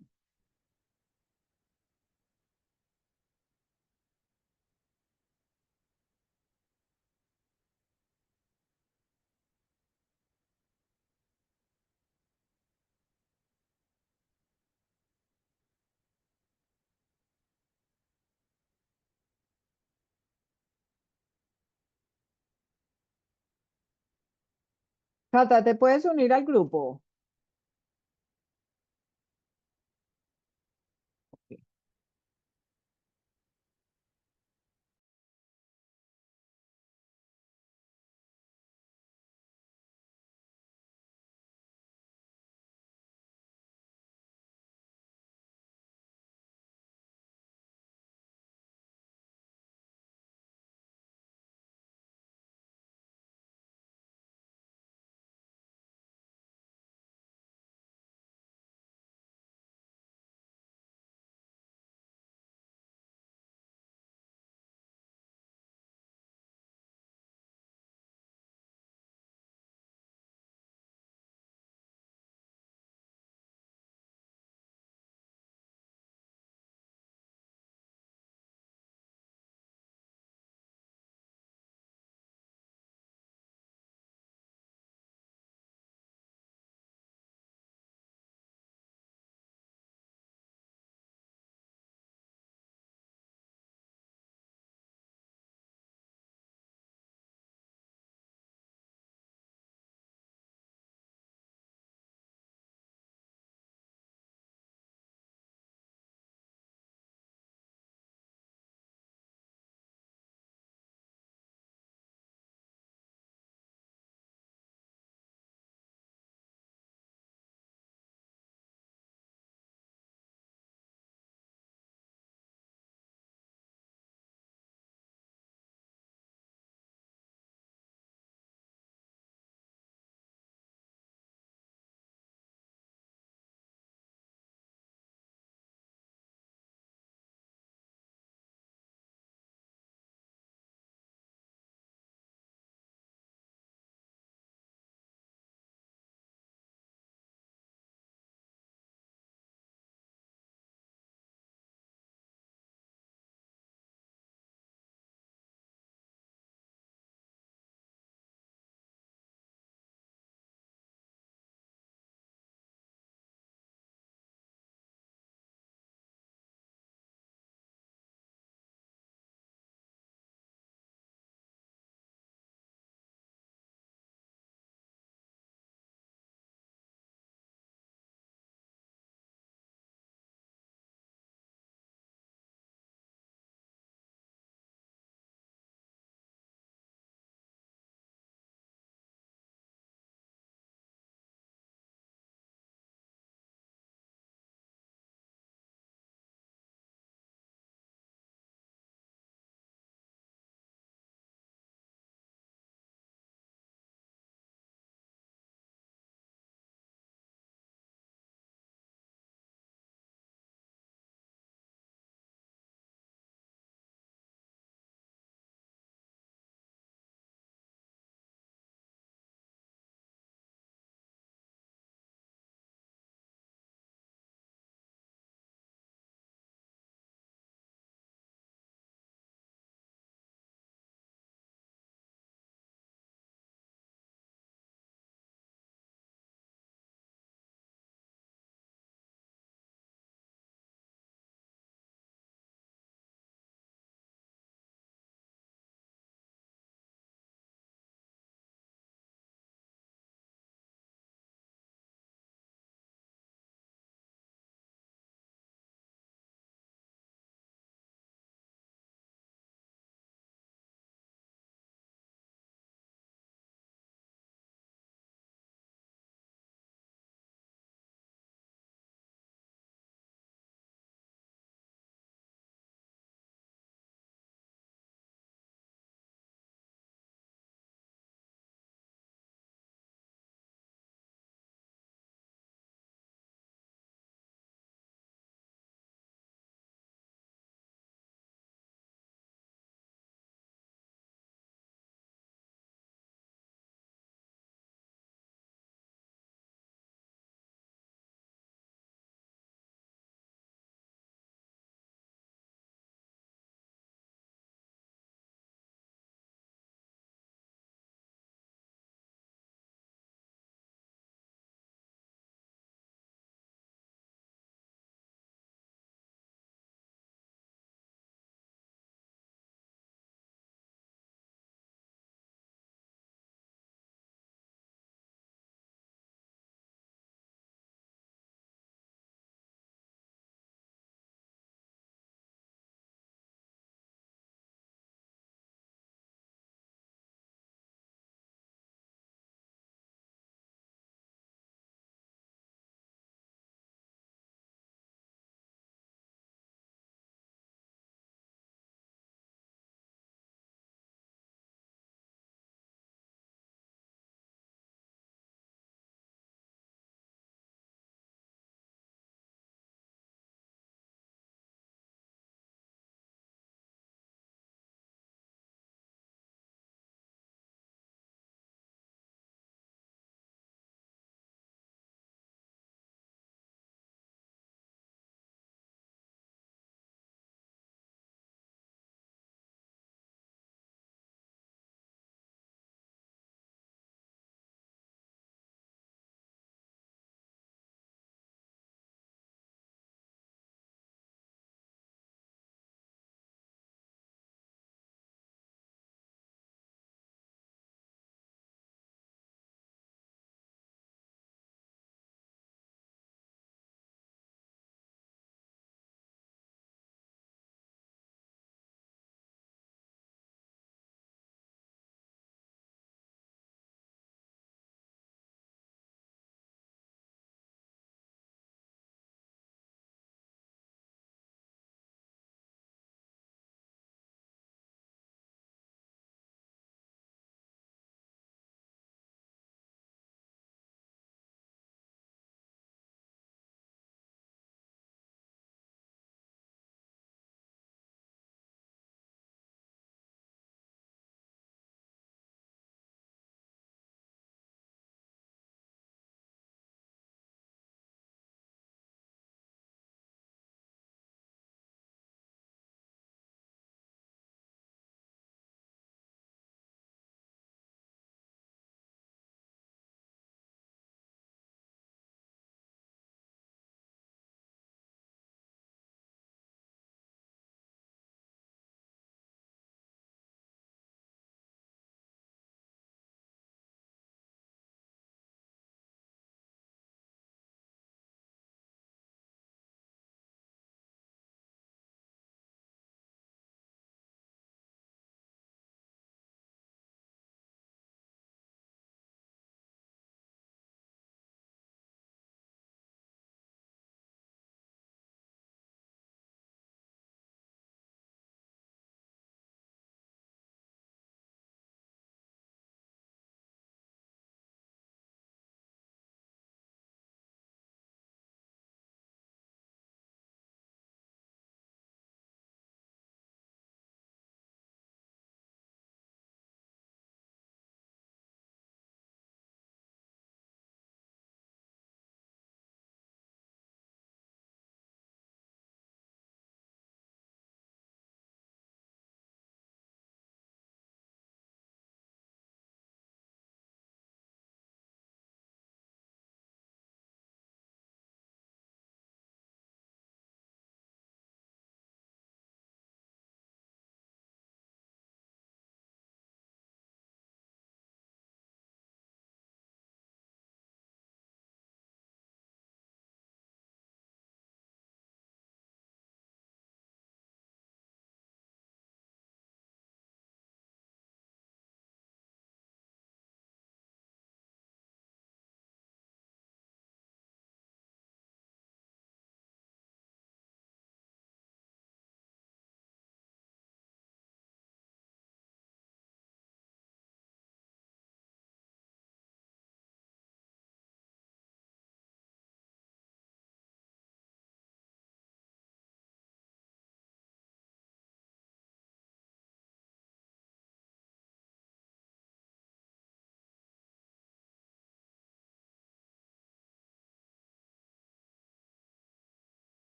Cata, ¿te puedes unir al grupo?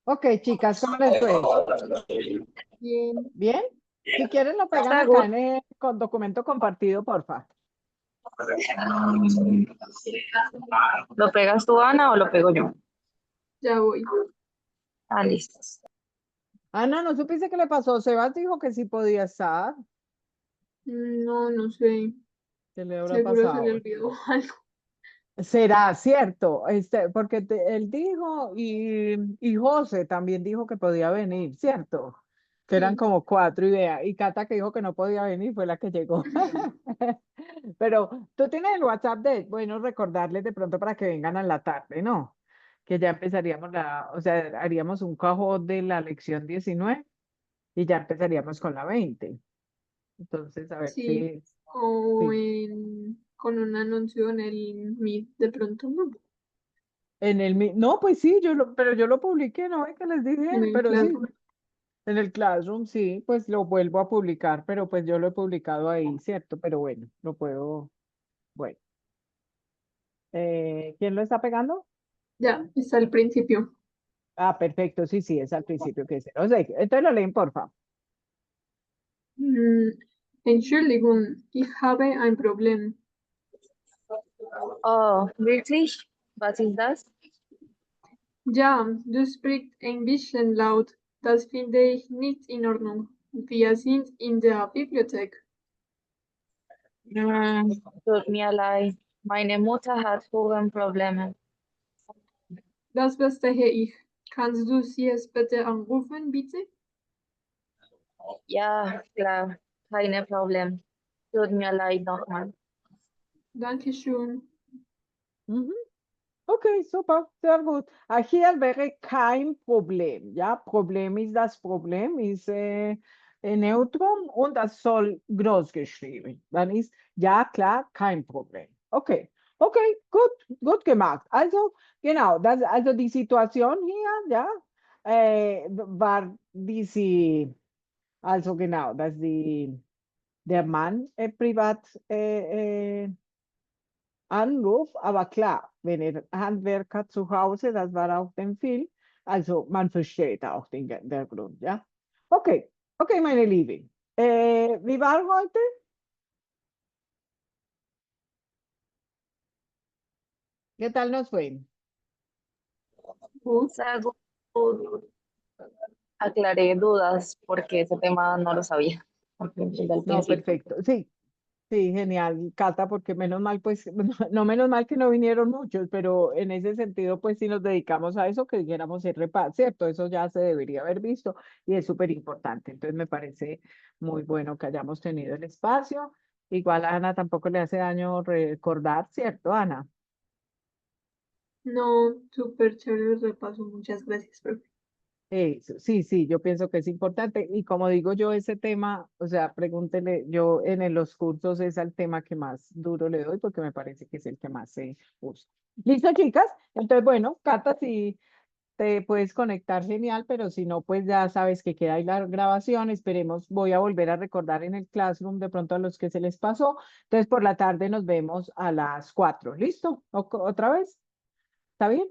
Ok, chicas, ¿cómo les fue? Bien. ¿Bien? Si quieren lo pegan Está acá good. en el con documento compartido, porfa. ¿Lo pegas tú, Ana, o lo pego yo? Ya voy. Ah, listo. Ana, ¿no supiste qué le pasó? Sebas dijo que sí podía estar. No, no sé. ¿Qué le habrá Seguro se le pasado? olvidó algo. Será cierto, porque él dijo y José también dijo que podía venir, ¿cierto? Que eran Sí. como cuatro ideas. Y Cata que dijo que no podía venir fue la que llegó. Pero tú tienes el WhatsApp de, bueno, recordarles de pronto para que vengan a la tarde, ¿no? Que ya empezaríamos o sea, haríamos un cajón de la lección 19 y ya empezaríamos con la 20. Entonces, a ver Sí. O sí. con un anuncio en el Meet de pronto, ¿no? No, pues sí, pero yo lo publiqué, ¿no? Que les dije, En el pero sí, Classroom. en el Classroom sí, pues lo vuelvo a publicar, pero pues yo lo he publicado ahí, ¿cierto? Pero bueno, bueno. ¿Quién lo está pegando? Ya, está al principio. Ah, perfecto, sí, sí, es al principio que dice. O sea, entonces lo leen, porfa. Mm, Entschuldigung, ich habe ein Problem. Oh, wirklich? Was ist das? Ja, du sprichst ein bisschen laut. Das finde ich nicht in Ordnung. Wir sind in der Bibliothek. Tut mir leid. Meine Mutter hat Probleme. Das verstehe ich. Kannst du sie es bitte anrufen, bitte? Ja, klar. Keine Problem. Tut mir leid nochmal. Dankeschön. Mhm. Okay, super, sehr gut. Hier wäre kein Problem, ja. Problem ist das Problem, ist Neutrum und das soll groß geschrieben. Dann ist, ja, klar, kein Problem. Okay, okay, gut gemacht. Also, genau, also die Situation hier, ja, war also genau, dass der Mann privat Anruf, aber klar, wenn er Handwerker zu Hause, das war auch dem Film, also man versteht auch der Grund, ja. Okay, okay, meine Lieben. Wie war heute? ¿Qué tal nos fue? Gut. Sago, aclaré dudas porque ese tema no lo sabía desde el No, principio. perfecto. Sí, sí, genial, Cata, porque menos mal, pues, no menos mal que no vinieron muchos, pero en ese sentido, pues, si nos dedicamos a eso, que dijéramos el repaso, ¿cierto? Eso ya se debería haber visto y es súper importante. Entonces, me parece muy bueno que hayamos tenido el espacio. Igual a Ana tampoco le hace daño recordar, ¿cierto, Ana? No, súper chévere el repaso. Muchas gracias, profe. Eso, sí, sí, yo pienso que es importante. Y como digo yo, ese tema, o sea, pregúntele, yo los cursos es el tema que más duro le doy porque me parece que es el que más se usa. ¿Listo, chicas? Entonces, bueno, Cata, si te puedes conectar, genial, pero si no, pues ya sabes que queda ahí la grabación. Esperemos, voy a volver a recordar en el Classroom de pronto a los que se les pasó. Entonces, por la tarde nos vemos a las 4. ¿Listo? ¿Otra vez? ¿Está bien?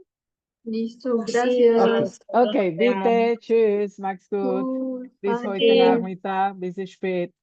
Listo, Sí, Okay, gracias. okay, vemos. bitte, tschüss, mach's gut. Gut, Bis heute danke. Nachmittag, bis spät.